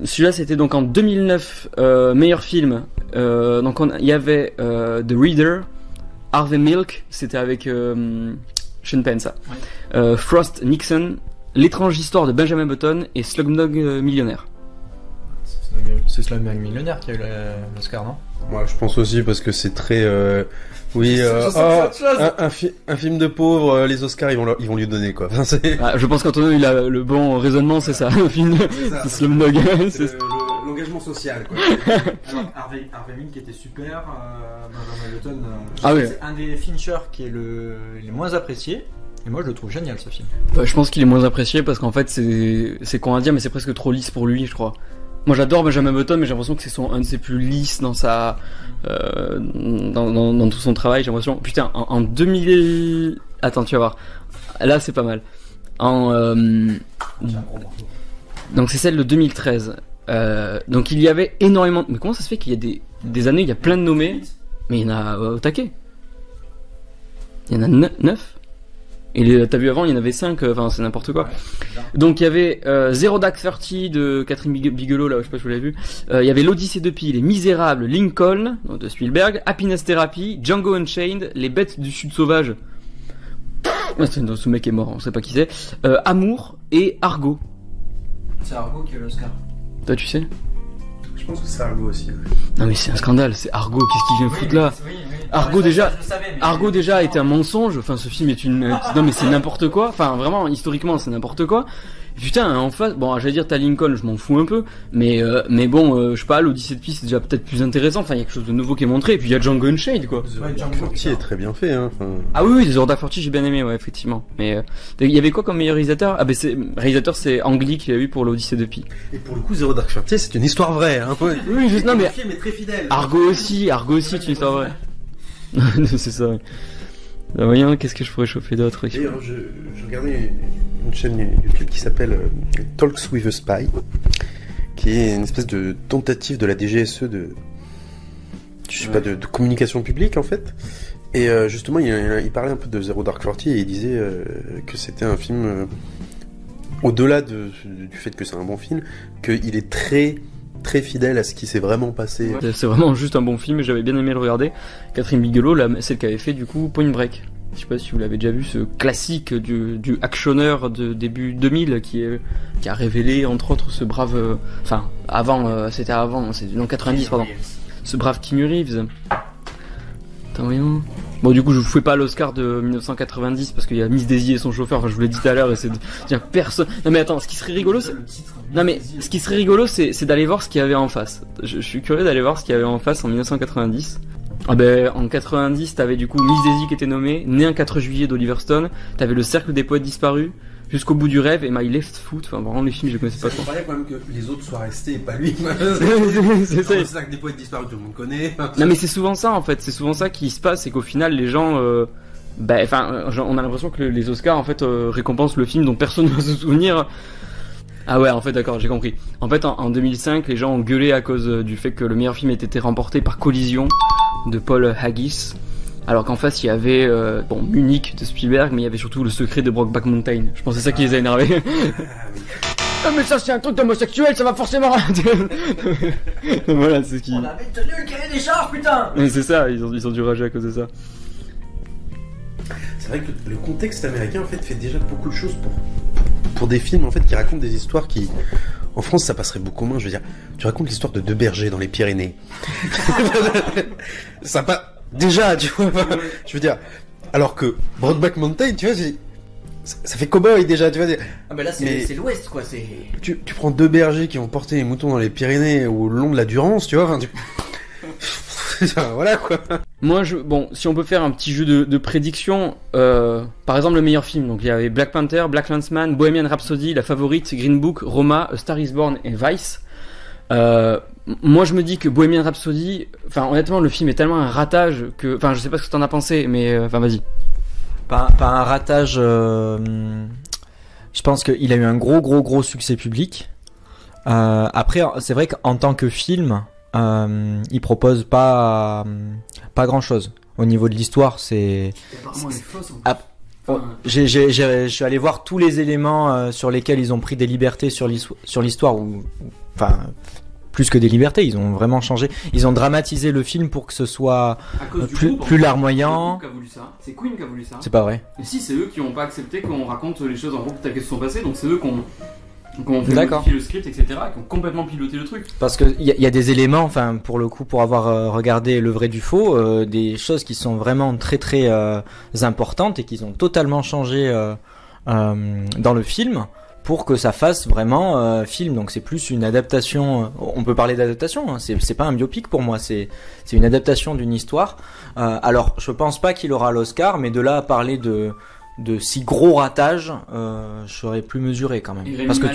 celui-là c'était donc en 2009, meilleur film, donc il y avait The Reader, Harvey Milk, c'était avec Sean Penn, ça. Ouais. Frost Nixon, L'étrange histoire de Benjamin Button et Slumdog Millionnaire. C'est Slumdog Millionnaire qui a eu l'Oscar, non? Moi, je pense aussi parce que c'est très. Oui, un film de pauvre, les Oscars ils vont lui donner quoi. Enfin, je pense qu'Antonio il a le bon raisonnement, c'est ça. Le film, c'est Slumdog. L'engagement social quoi. Alors, Harvey Milk était super. Benjamin Button. Oui. C'est un des Fincher qui est les moins appréciés. Et moi je le trouve génial ce film. Je pense qu'il est moins apprécié parce qu'en fait c'est con à dire mais c'est presque trop lisse pour lui je crois. Moi j'adore Benjamin Button mais j'ai l'impression que c'est un de ses plus lisses dans sa dans tout son travail, j'ai l'impression. Putain, en 2000 attends, tu vas voir. Là c'est pas mal. Donc c'est celle de 2013. Donc il y avait énormément mais comment ça se fait qu'il y a des années il y a plein de nommés mais il y en a au taquet. Il y en a 9. Et t'as vu avant, il y en avait 5, enfin c'est n'importe quoi. Donc il y avait Zero Dark Thirty de Catherine Bigelow, là je sais pas si vous l'avez vu. Il y avait L'Odyssée de Pi, Les Misérables, Lincoln de Spielberg, Happiness Therapy, Django Unchained, Les Bêtes du Sud Sauvage. Ce mec est mort, on sait pas qui c'est. Amour et Argo. C'est Argo qui a l'Oscar. Toi tu sais? Je pense que c'est Argo aussi. Ouais. Non mais c'est un scandale, c'est Argo, qu'est-ce qu'il vient foutre là? Argo Argo déjà était un mensonge, enfin ce film est non mais c'est n'importe quoi, enfin vraiment historiquement c'est n'importe quoi. Putain, en face, bon j'allais dire t'as Lincoln, je m'en fous un peu, mais bon, je sais pas, l'Odyssée de Pi c'est déjà peut-être plus intéressant, enfin il y a quelque chose de nouveau qui est montré, et puis il y a Django Unchained quoi. Django Forti est très bien fait hein. Ah oui, Zero Dark Forty j'ai bien aimé, ouais effectivement. Mais il y avait quoi comme meilleur réalisateur? Ah ben c'est Ang Lee qui l'a eu pour l'Odyssée de Pi. Et pour le coup Zero Dark Forty c'est une histoire vraie hein. Oui, juste non mais le film est très fidèle. Argo aussi c'est une histoire vraie. C'est ça. Bah, voyons, qu'est-ce que je pourrais chauffer d'autre? D'ailleurs, je regardais une chaîne YouTube qui s'appelle Talks with a Spy, qui est une espèce de tentative de la DGSE de communication publique en fait. Et justement, il parlait un peu de Zero Dark Forty et il disait que c'était un film au-delà du fait que c'est un bon film, qu'il est très très fidèle à ce qui s'est vraiment passé. Ouais, c'est vraiment juste un bon film et j'avais bien aimé le regarder. Catherine Bigelow, celle qui avait fait du coup Point Break. Je sais pas si vous l'avez déjà vu, ce classique du actionneur de début 2000 qui a révélé entre autres ce brave... Enfin, c'était dans 90 pardon. Ce brave Keanu Reeves. Attends, voyons. Bon, du coup, je vous fais pas l'Oscar de 1990 parce qu'il y a Miss Daisy et son chauffeur. Enfin, je vous l'ai dit tout à l'heure, et c'est dire personne. Non mais attends, ce qui serait rigolo, c'est d'aller voir ce qu'il y avait en face. Je suis curieux d'aller voir ce qu'il y avait en face en 1990. Ah ben, en 90, t'avais du coup Miss Daisy qui était nommée, Né un 4 juillet d'Oliver Stone. T'avais Le Cercle des Poètes Disparus, Jusqu'au bout du rêve et My Left Foot. Enfin, vraiment, les films, je connaissais pas trop. Il fallait quand même que les autres soient restés et pas lui. C'est ça. Le Cercle des Poètes Disparus, tout le monde connaît. Non mais c'est souvent ça en fait, c'est souvent ça qui se passe, c'est qu'au final les gens, on a l'impression que les Oscars en fait récompensent le film dont personne ne va se souvenir. Ah ouais, en fait d'accord, j'ai compris. En fait en 2005 les gens ont gueulé à cause du fait que le meilleur film ait été remporté par Collision de Paul Haggis. Alors qu'en face il y avait Munich de Spielberg, mais il y avait surtout Le Secret de Brokeback Mountain. Je pense que c'est ça qui les a énervés. Ah mais ça c'est un truc d'homosexuel, ça va forcément. Voilà, c'est ce qui. On avait tenu le cahier des charges, putain. Mais c'est ça, ils ont dû rager à cause de ça. C'est vrai que le contexte américain en fait fait déjà beaucoup de choses pour des films en fait qui racontent des histoires qui en France ça passerait beaucoup moins. Je veux dire, tu racontes l'histoire de deux bergers dans les Pyrénées. Ça pas déjà, tu vois. Je veux dire, alors que Brokeback Mountain, tu vois, ça fait cow-boy déjà, tu vois. Ah ben là c'est l'Ouest quoi, c'est. Tu prends deux bergers qui vont porter les moutons dans les Pyrénées ou le long de la Durance, tu vois. Enfin, voilà quoi. Moi, si on peut faire un petit jeu de prédiction, par exemple le meilleur film, donc il y avait Black Panther, Black Landsman, Bohemian Rhapsody, La Favorite, Green Book, Roma, A Star Is Born et Vice. Moi je me dis que Bohemian Rhapsody, enfin honnêtement le film est tellement un ratage que, enfin je sais pas ce que t'en as pensé, mais enfin vas-y. Pas un ratage. Je pense qu'il a eu un gros succès public. Après c'est vrai qu'en tant que film. Il propose pas grand chose au niveau de l'histoire. Je suis allé voir tous les éléments sur lesquels ils ont pris des libertés sur l'histoire, enfin plus que des libertés, ils ont vraiment changé. Ils ont dramatisé le film pour que ce soit plus larmoyant. C'est Queen qui a voulu ça. C'est pas vrai. Et si, c'est eux qui ont pas accepté qu'on raconte les choses en groupe telles qu'elles se sont passées, donc c'est eux qui ont fait modifier le script, etc., qui ont complètement piloté le truc. Parce que il y a des éléments, enfin pour le coup, pour avoir regardé le vrai du faux, des choses qui sont vraiment très importantes et qui ont totalement changé dans le film pour que ça fasse vraiment film. Donc c'est plus une adaptation. On peut parler d'adaptation. Hein, c'est pas un biopic pour moi. C'est une adaptation d'une histoire. Alors je pense pas qu'il aura l'Oscar, mais de là à parler de si gros ratage, je serais plus mesuré quand même. Parce que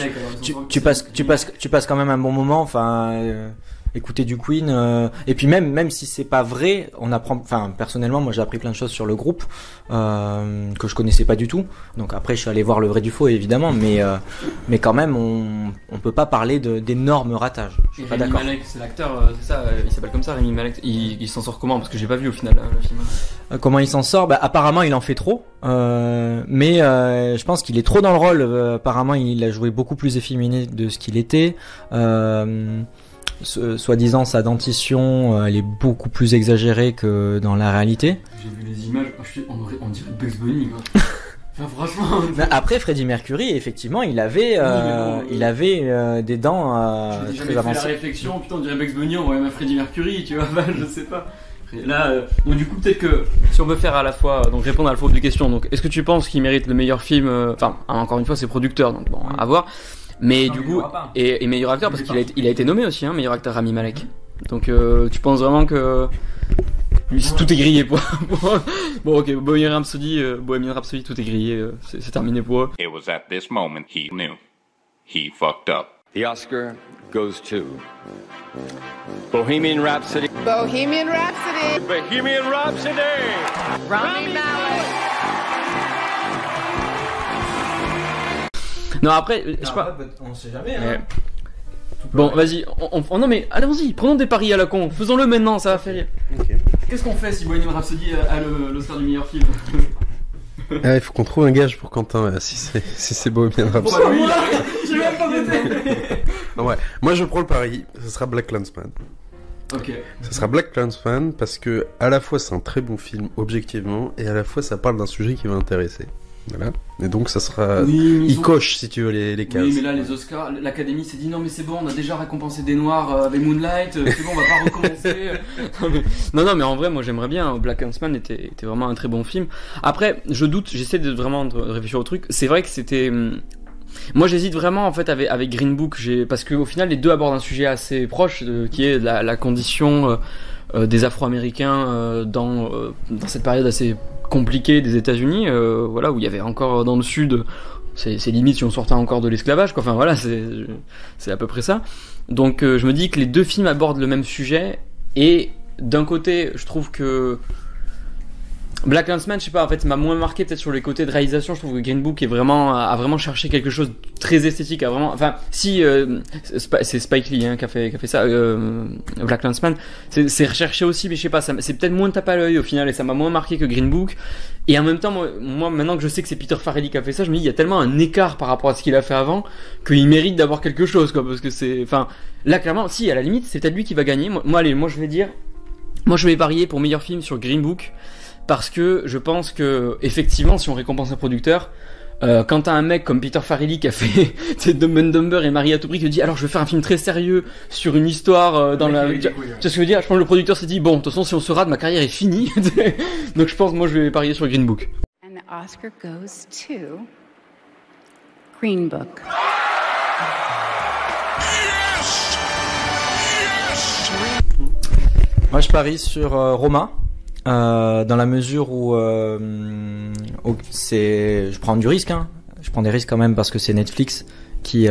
tu passes quand même un bon moment. Enfin, écouter du Queen. Et puis même si c'est pas vrai, on apprend. Enfin, personnellement, moi j'ai appris plein de choses sur le groupe que je connaissais pas du tout. Donc après, je suis allé voir le vrai du faux évidemment, mais quand même, on peut pas parler d'énormes ratages. Je suis pas d'accord. Rami Malek, c'est l'acteur, c'est ça. Il s'appelle comme ça, Rami Malek. Il s'en sort comment? Parce que j'ai pas vu au final le film. Comment il s'en sort? Apparemment il en fait trop, mais je pense qu'il est trop dans le rôle. Apparemment il a joué beaucoup plus efféminé de ce qu'il était. Soi-disant sa dentition, elle est beaucoup plus exagérée que dans la réalité. J'ai vu les images, on dirait Bugs Bunny quoi. Enfin, franchement. Mais après Freddie Mercury, effectivement, il avait des dents très avancées. J'ai jamais fait la réflexion, putain on dirait Bugs Bunny, on voit même Freddie Mercury, tu vois, je sais pas. Là, bon, du coup, peut-être que si on veut faire à la fois, donc répondre à la fois des questions. Donc, est-ce que tu penses qu'il mérite le meilleur film? Enfin, encore une fois, c'est producteur, donc bon, à voir. Mais non, du coup, et meilleur acteur parce qu'il a été nommé aussi, hein, meilleur acteur Rami Malek. Donc, tu penses vraiment que tout est grillé pour... Bon, ok, Bohemian Rhapsody, tout est grillé, c'est terminé pour eux. It was at this moment he knew. He fucked up. The Oscar goes to Bohemian Rhapsody. Bohemian Rhapsody. Bohemian Rhapsody. Rami Malek. Non, après, je sais pas. On sait jamais. Hein. Bon, vas-y. Non mais allons-y, prenons des paris à la con. Faisons-le maintenant, ça va faire rire. Okay. Qu'est-ce qu'on fait si Bohemian Rhapsody a l'Oscar du meilleur film? Il faut qu'on trouve un gage pour Quentin si c'est Bohemian Rhapsody. Bon, oui, j'ai même pas voté. Non, ouais. Moi je prends le pari, ce sera Black Landsman. Ok. Ce sera Black Landsman parce que à la fois c'est un très bon film objectivement et à la fois ça parle d'un sujet qui va intéresser. Voilà. Et donc ça sera... Oui, mais il ont- coche, si tu veux, les cases. Oui, mais là, les Oscars, l'Académie s'est dit non, mais c'est bon, on a déjà récompensé des Noirs avec Moonlight, c'est bon, on va pas recommencer. Non, mais en vrai, moi j'aimerais bien. Black Huntsman était vraiment un très bon film. Après, je doute, j'essaie de vraiment de réfléchir au truc. C'est vrai que c'était. Moi j'hésite vraiment en fait avec Green Book, parce qu'au final les deux abordent un sujet assez proche, qui est la condition des Afro-Américains dans cette période assez compliquée des États-Unis, voilà, où il y avait encore dans le Sud, c'est limite si on sortait encore de l'esclavage, quoi. Enfin voilà, c'est à peu près ça. Donc je me dis que les deux films abordent le même sujet, et d'un côté je trouve que Black Huntsman, je sais pas, en fait, m'a moins marqué peut-être sur les côtés de réalisation. Je trouve que Green Book a vraiment cherché quelque chose de très esthétique, si c'est Spike Lee qui a fait ça, Black Huntsman, c'est recherché aussi, mais je sais pas, c'est peut-être moins tape à l'œil au final, et ça m'a moins marqué que Green Book. Et en même temps, moi maintenant que je sais que c'est Peter Farrelly qui a fait ça, je me dis il y a tellement un écart par rapport à ce qu'il a fait avant qu'il mérite d'avoir quelque chose, quoi, parce que là clairement, si à la limite c'est peut-être lui qui va gagner. Moi je vais parier pour meilleur film sur Green Book. Parce que je pense que, effectivement, si on récompense un producteur, quand t'as un mec comme Peter Farrelly qui a fait Dumb and Dumber et Marie à tout prix, qui dit alors je vais faire un film très sérieux sur une histoire dans la... Tu vois ce que je veux dire? Je pense que le producteur s'est dit bon, de toute façon si on se rate, ma carrière est finie. Donc je pense moi je vais parier sur Green Book. And the Oscar goes to Green Book. Moi je parie sur Roma. Dans la mesure où je prends du risque, je prends des risques quand même parce que c'est Netflix qui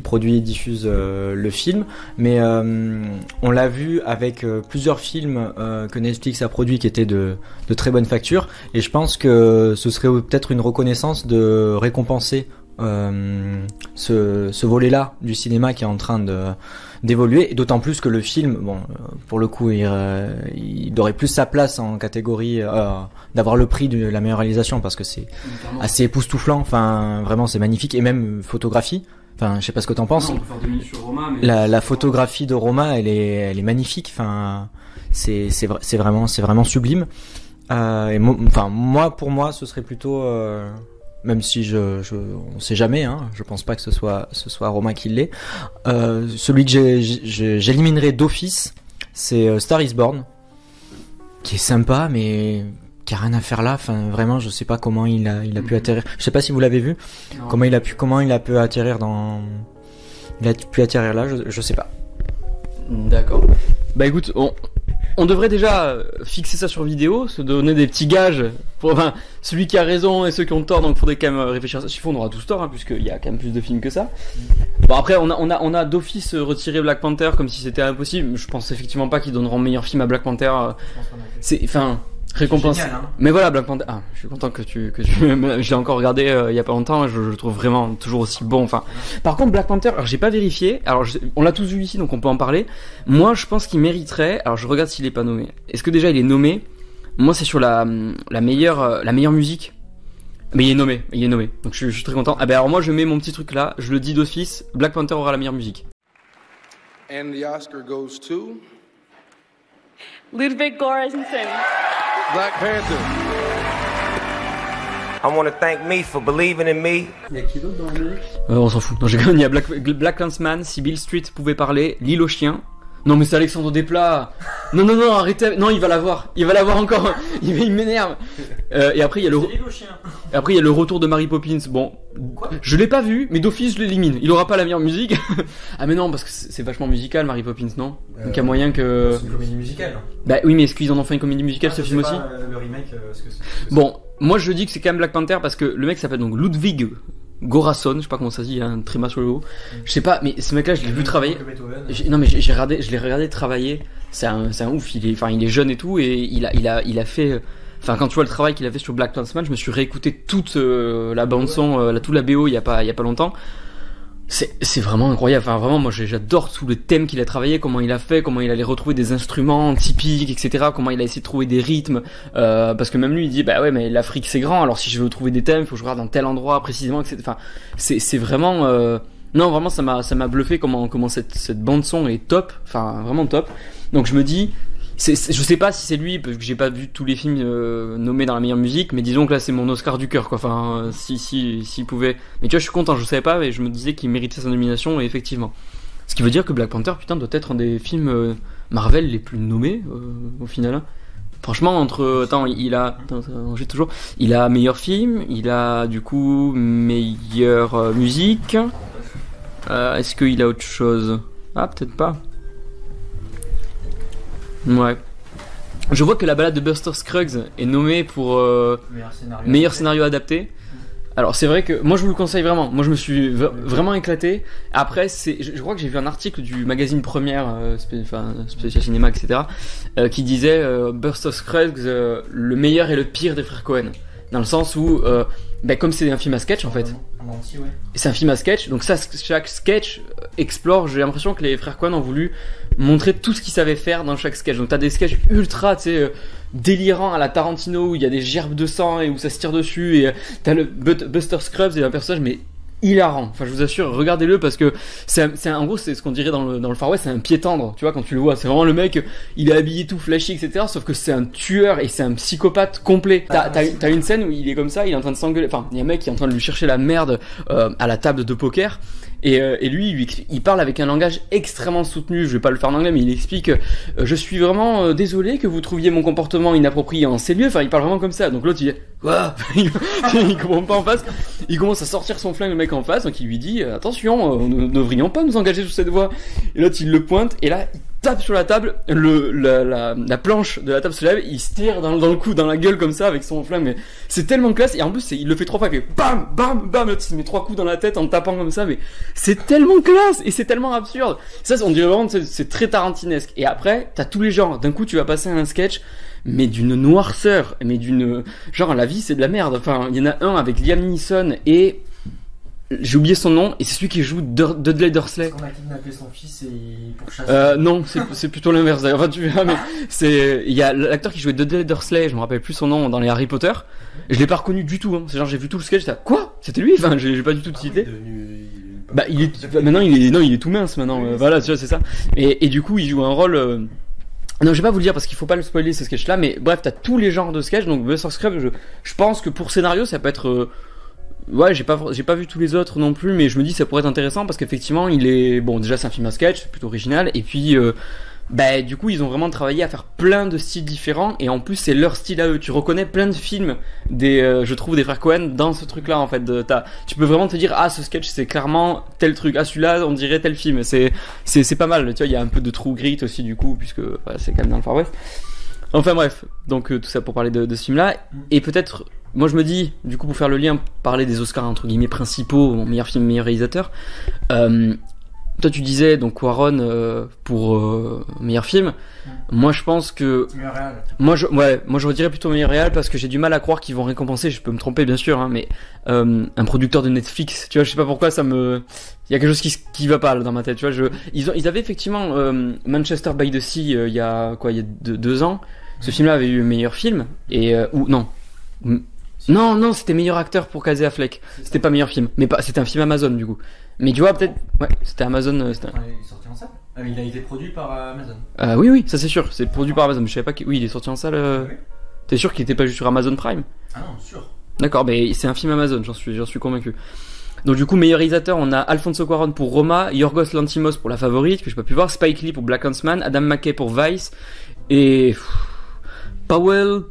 produit et diffuse le film, mais on l'a vu avec plusieurs films que Netflix a produits qui étaient de très bonne facture, et je pense que ce serait peut-être une reconnaissance de récompenser ce volet-là du cinéma qui est en train d'évoluer, et d'autant plus que le film, bon, pour le coup, il aurait plus sa place en catégorie d'avoir le prix de la meilleure réalisation, parce que c'est assez époustouflant. Enfin, vraiment, c'est magnifique, et même photographie. Enfin, je sais pas ce que t'en penses. Non, on peut faire 2 minutes sur Roma, mais la photographie de Roma, elle est magnifique. Enfin, c'est vraiment sublime. Pour moi, ce serait plutôt même si on sait jamais, je pense pas que ce soit Roma qui l'est. Celui que j'éliminerai d'office, c'est Star is Born, qui est sympa, mais qui a rien à faire là. Enfin, vraiment, je sais pas comment il a pu atterrir. Je sais pas si vous l'avez vu. non. Comment il a pu atterrir là, je sais pas. D'accord. Bah écoute, on devrait déjà fixer ça sur vidéo, se donner des petits gages pour, celui qui a raison et ceux qui ont tort, donc faudrait quand même réfléchir à ça. Sinon on aura tous tort, puisqu'il y a quand même plus de films que ça. Bon, après on a d'office retiré Black Panther comme si c'était impossible. Je pense effectivement pas qu'ils donneront meilleur film à Black Panther. Récompense. Génial, Mais voilà, Black Panther. Ah, je suis content que tu. J'ai encore regardé il y a pas longtemps, et je le trouve vraiment toujours aussi bon. Par contre, Black Panther, alors j'ai pas vérifié. Alors on l'a tous vu ici, donc on peut en parler. Moi, je pense qu'il mériterait. Alors je regarde s'il est pas nommé. Est-ce que déjà il est nommé? Moi, c'est sur la meilleure musique. Mais il est nommé. Donc je suis très content. Ah ben alors moi, je mets mon petit truc là. Je le dis d'office. Black Panther aura la meilleure musique. And the Oscar goes to Ludwig Göransson. Black Panther. I want to thank me for believing in me. Il y a qui d'autre dans le mix? On s'en fout. Non, j'ai gagné. Il y a Black Huntsman, si Bill Street pouvait parler, L'île aux chiens. Non, mais c'est Alexandre Desplat. Non, arrêtez. Non, il va l'avoir encore. Il m'énerve. Et après, il y a le retour de Mary Poppins. Bon, je l'ai pas vu, mais d'office, je l'élimine. Il aura pas la meilleure musique. Ah, mais non, parce que c'est vachement musical, Mary Poppins, non? Donc, il y a moyen que. C'est une comédie musicale. Bah oui, mais est-ce qu'ils en ont fait une comédie musicale, ce film aussi? Le remake, Bon, moi, je dis que c'est quand même Black Panther parce que le mec s'appelle donc Ludwig Göransson, je sais pas comment ça se dit, il y a un tréma sur le haut. Je sais pas, mais ce mec-là, je l'ai vu travailler. Non, mais je l'ai regardé travailler. C'est un ouf. Il est jeune et tout, et il a fait. Enfin, quand tu vois le travail qu'il a fait sur Black Huntsman, je me suis réécouté toute la bande son, toute la BO il y a pas longtemps. C'est vraiment incroyable. Enfin, vraiment, moi, j'adore tous les thèmes qu'il a travaillé, comment il a fait, comment il allait retrouver des instruments typiques, etc. Comment il a essayé de trouver des rythmes. Parce que même lui, il dit, bah ouais, mais l'Afrique c'est grand. Alors si je veux trouver des thèmes, il faut que je regarde dans tel endroit précisément, etc. Enfin, c'est vraiment. Non, vraiment, ça m'a bluffé comment cette bande son est top. Enfin, vraiment top. Donc je me dis, je sais pas si c'est lui parce que j'ai pas vu tous les films nommés dans la meilleure musique, mais disons que là c'est mon Oscar du cœur quoi. Enfin s'il pouvait. Mais tu vois je suis content, je savais pas et je me disais qu'il méritait sa nomination et effectivement. Ce qui veut dire que Black Panther putain doit être un des films Marvel les plus nommés au final. Hein. Franchement il a meilleur film, il a du coup meilleure musique. Est-ce qu'il a autre chose? Ah peut-être pas. Ouais. Je vois que la balade de Buster Scruggs est nommée pour meilleur scénario adapté. Alors c'est vrai que moi je vous le conseille vraiment. Moi je me suis vraiment éclaté. Après je crois que j'ai vu un article du magazine Première, spécial cinéma, etc. Qui disait Buster Scruggs le meilleur et le pire des frères Coen. Dans le sens où comme c'est un film à sketch en fait. Entier, ouais. C'est un film à sketch, donc ça chaque sketch explore. J'ai l'impression que les frères Coen ont voulu montrer tout ce qu'ils savaient faire dans chaque sketch. Donc t'as des sketchs ultra, tu sais, délirants à la Tarantino où il y a des gerbes de sang et où ça se tire dessus. Et t'as le Buster Scruggs et un personnage mais hilarant. Enfin je vous assure, regardez-le parce que c'est en gros c'est ce qu'on dirait dans le Far West, c'est un pied tendre. Tu vois quand tu le vois, c'est vraiment le mec, il est habillé tout flashy etc. Sauf que c'est un tueur et c'est un psychopathe complet. T'as une scène où il est comme ça, il est en train de s'engueuler. Enfin il y a un mec qui est en train de lui chercher la merde à la table de poker. Et lui, il parle avec un langage extrêmement soutenu. Je vais pas le faire en anglais, mais il explique je suis vraiment désolé que vous trouviez mon comportement inapproprié en ces lieux. Enfin, il parle vraiment comme ça. Donc l'autre, il dit quoi? Il comprend pas en face. Il commence à sortir son flingue, le mec en face. Donc il lui dit attention, nous ne devrions pas nous engager sur cette voie. Et l'autre, il le pointe. Et là, il tape sur la table. La planche de la table se lève. Il se tire dans le cou, dans la gueule comme ça avec son flingue. Mais c'est tellement classe. Et en plus, il le fait 3 fois. Il fait bam, bam, bam. L'autre, il se met 3 coups dans la tête en tapant comme ça. Mais c'est tellement classe et c'est tellement absurde. Ça, on dirait vraiment c'est très tarantinesque. Et après, t'as tous les genres. D'un coup, tu vas passer à un sketch, mais d'une noirceur, mais d'une genre la vie c'est de la merde. Enfin, il y en a un avec Liam Neeson et j'ai oublié son nom et c'est celui qui joue Dudley Dursley. On a kidnappé son fils et pour chasser. Non, c'est plutôt l'inverse. D'ailleurs, enfin, tu verras, mais il y a l'acteur qui jouait Dudley Dursley, je me rappelle plus son nom dans les Harry Potter. Je l'ai pas reconnu du tout. Hein. C'est genre j'ai vu tout le sketch, j'étais quoi? C'était lui? Enfin, j'ai pas du tout cité. Maintenant il est tout mince maintenant. Voilà, tu vois, c'est ça. Et du coup, il joue un rôle. Non, je vais pas vous le dire parce qu'il faut pas le spoiler ce sketch là, mais bref, t'as tous les genres de sketch. Donc Buster Scruggs, je pense que pour scénario, ça peut être. Ouais, j'ai pas vu tous les autres non plus, mais je me dis ça pourrait être intéressant parce qu'effectivement, il est bon. Déjà, c'est un film à sketch, c'est plutôt original, et puis. Du coup ils ont vraiment travaillé à faire plein de styles différents et en plus c'est leur style à eux. Tu reconnais plein de films je trouve des frères Coen dans ce truc là en fait. Tu peux vraiment te dire ce sketch c'est clairement tel truc, celui-là on dirait tel film. C'est pas mal, tu vois, il y a un peu de True Grit aussi du coup puisque c'est quand même dans le Far West. Enfin bref, donc tout ça pour parler de ce film là. Et peut-être moi je me dis du coup pour faire le lien, parler des Oscars entre guillemets principaux, meilleur film, meilleur réalisateur. Toi tu disais donc Cuarón pour meilleur film. Moi je pense que meilleur réal. Moi je dirais plutôt meilleur réal parce que j'ai du mal à croire qu'ils vont récompenser, je peux me tromper bien sûr hein, mais un producteur de Netflix, tu vois, je sais pas pourquoi il y a quelque chose qui va pas là, dans ma tête, tu vois, ils avaient effectivement Manchester by the Sea il y a 2 ans. Ce film là avait eu meilleur film et non, c'était meilleur acteur pour Casey Affleck. C'était pas meilleur film, mais c'était un film Amazon du coup. Mais tu vois peut-être, c'était Amazon. Il est sorti en salle. Il a été produit par Amazon. Oui, ça c'est sûr, c'est produit par Amazon. Mais je savais pas il est sorti en salle. Oui. T'es sûr qu'il était pas juste sur Amazon Prime? Ah non, sûr. D'accord, mais c'est un film Amazon, j'en suis convaincu. Donc du coup, meilleur réalisateur, on a Alfonso Cuarón pour Roma, Yorgos Lanthimos pour La Favorite que j'ai pas pu voir, Spike Lee pour Black Huntsman, Adam McKay pour Vice et Powell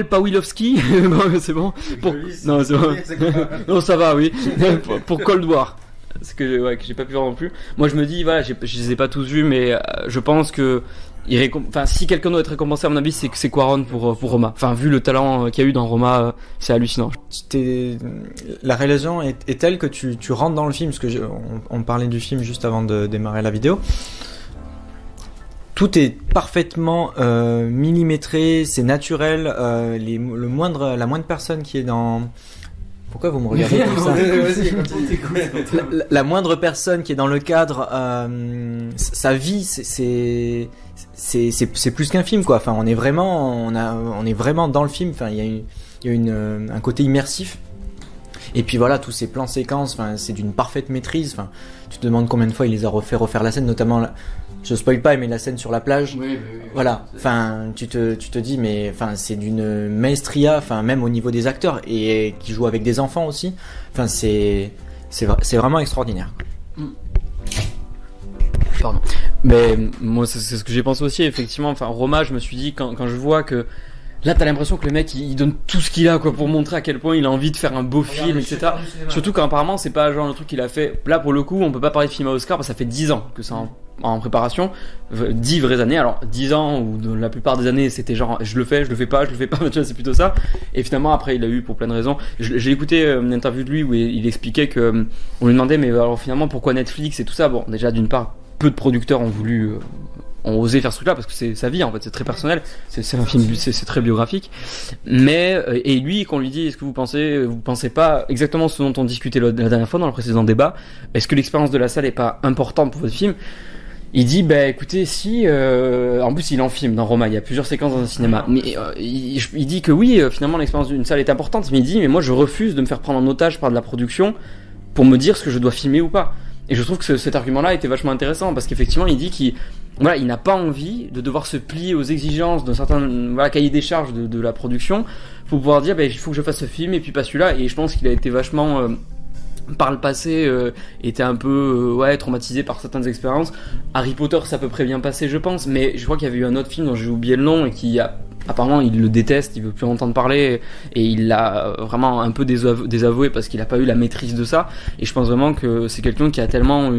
Pawlowski, c'est bon. Non, c'est bon. Non, ça va, oui. Pour Cold War. Ce que j'ai pas pu voir non plus. Moi, je me dis, voilà, je les ai pas tous vus, mais je pense que si quelqu'un doit être récompensé, à mon avis, c'est Cuarón pour Roma. Enfin, vu le talent qu'il y a eu dans Roma, c'est hallucinant. La réalisation est telle que tu rentres dans le film, parce que on parlait du film juste avant de démarrer la vidéo. Tout est parfaitement millimétré, c'est naturel. La moindre personne qui est dans... Pourquoi vous me regardez comme ça? La moindre personne qui est dans le cadre, sa vie, c'est plus qu'un film, quoi. Enfin, on est vraiment dans le film. Enfin, il y a un côté immersif. Et puis voilà, tous ces plans séquences, enfin, c'est d'une parfaite maîtrise. Enfin, tu te demandes combien de fois il les a refaire la scène, notamment, je spoil pas, mais la scène sur la plage. Oui. Voilà. Enfin, tu te dis, mais enfin, c'est d'une maestria, enfin, même au niveau des acteurs et qui jouent avec des enfants aussi. Enfin, c'est vraiment extraordinaire. Pardon. Mais moi, c'est ce que j'ai pensé aussi, effectivement. Enfin, Roma, je me suis dit, quand je vois que là, t'as l'impression que le mec, il donne tout ce qu'il a, quoi, pour montrer à quel point il a envie de faire un beau film, etc. Surtout qu'apparemment, c'est pas genre le truc qu'il a fait. Là, pour le coup, on peut pas parler de film à Oscar parce que ça fait 10 ans que c'est en préparation. 10 vraies années. Alors, 10 ans où la plupart des années, c'était genre, je le fais pas, tu vois, c'est plutôt ça. Et finalement, après, il a eu pour plein de raisons. J'ai écouté une interview de lui où il expliquait que, on lui demandait, mais alors finalement, pourquoi Netflix et tout ça? Bon, déjà, d'une part, peu de producteurs ont osé faire ce truc-là parce que c'est sa vie, en fait, c'est très personnel, c'est un film, c'est très biographique. Mais et lui, quand on lui dit, est-ce que vous pensez pas exactement ce dont on discutait la dernière fois dans le précédent débat, est-ce que l'expérience de la salle est pas importante pour votre film? Il dit, bah écoutez, si, en plus il en filme dans Roma, il y a plusieurs séquences dans un cinéma, mais il dit que oui, finalement l'expérience d'une salle est importante, mais il dit, mais moi je refuse de me faire prendre en otage par de la production pour me dire ce que je dois filmer ou pas. Et je trouve que cet argument-là était vachement intéressant parce qu'effectivement, il dit qu'il n'a pas envie de devoir se plier aux exigences d'un certain cahier des charges de la production pour pouvoir dire, il faut que je fasse ce film et puis pas celui-là. Et je pense qu'il a été vachement par le passé était un peu traumatisé par certaines expériences. Harry Potter, ça peut très bien passer, je pense, mais je crois qu'il y avait eu un autre film dont j'ai oublié le nom et qui apparemment il le déteste, il veut plus entendre parler et il l'a vraiment un peu désavoué parce qu'il a pas eu la maîtrise de ça. Et je pense vraiment que c'est quelqu'un qui a tellement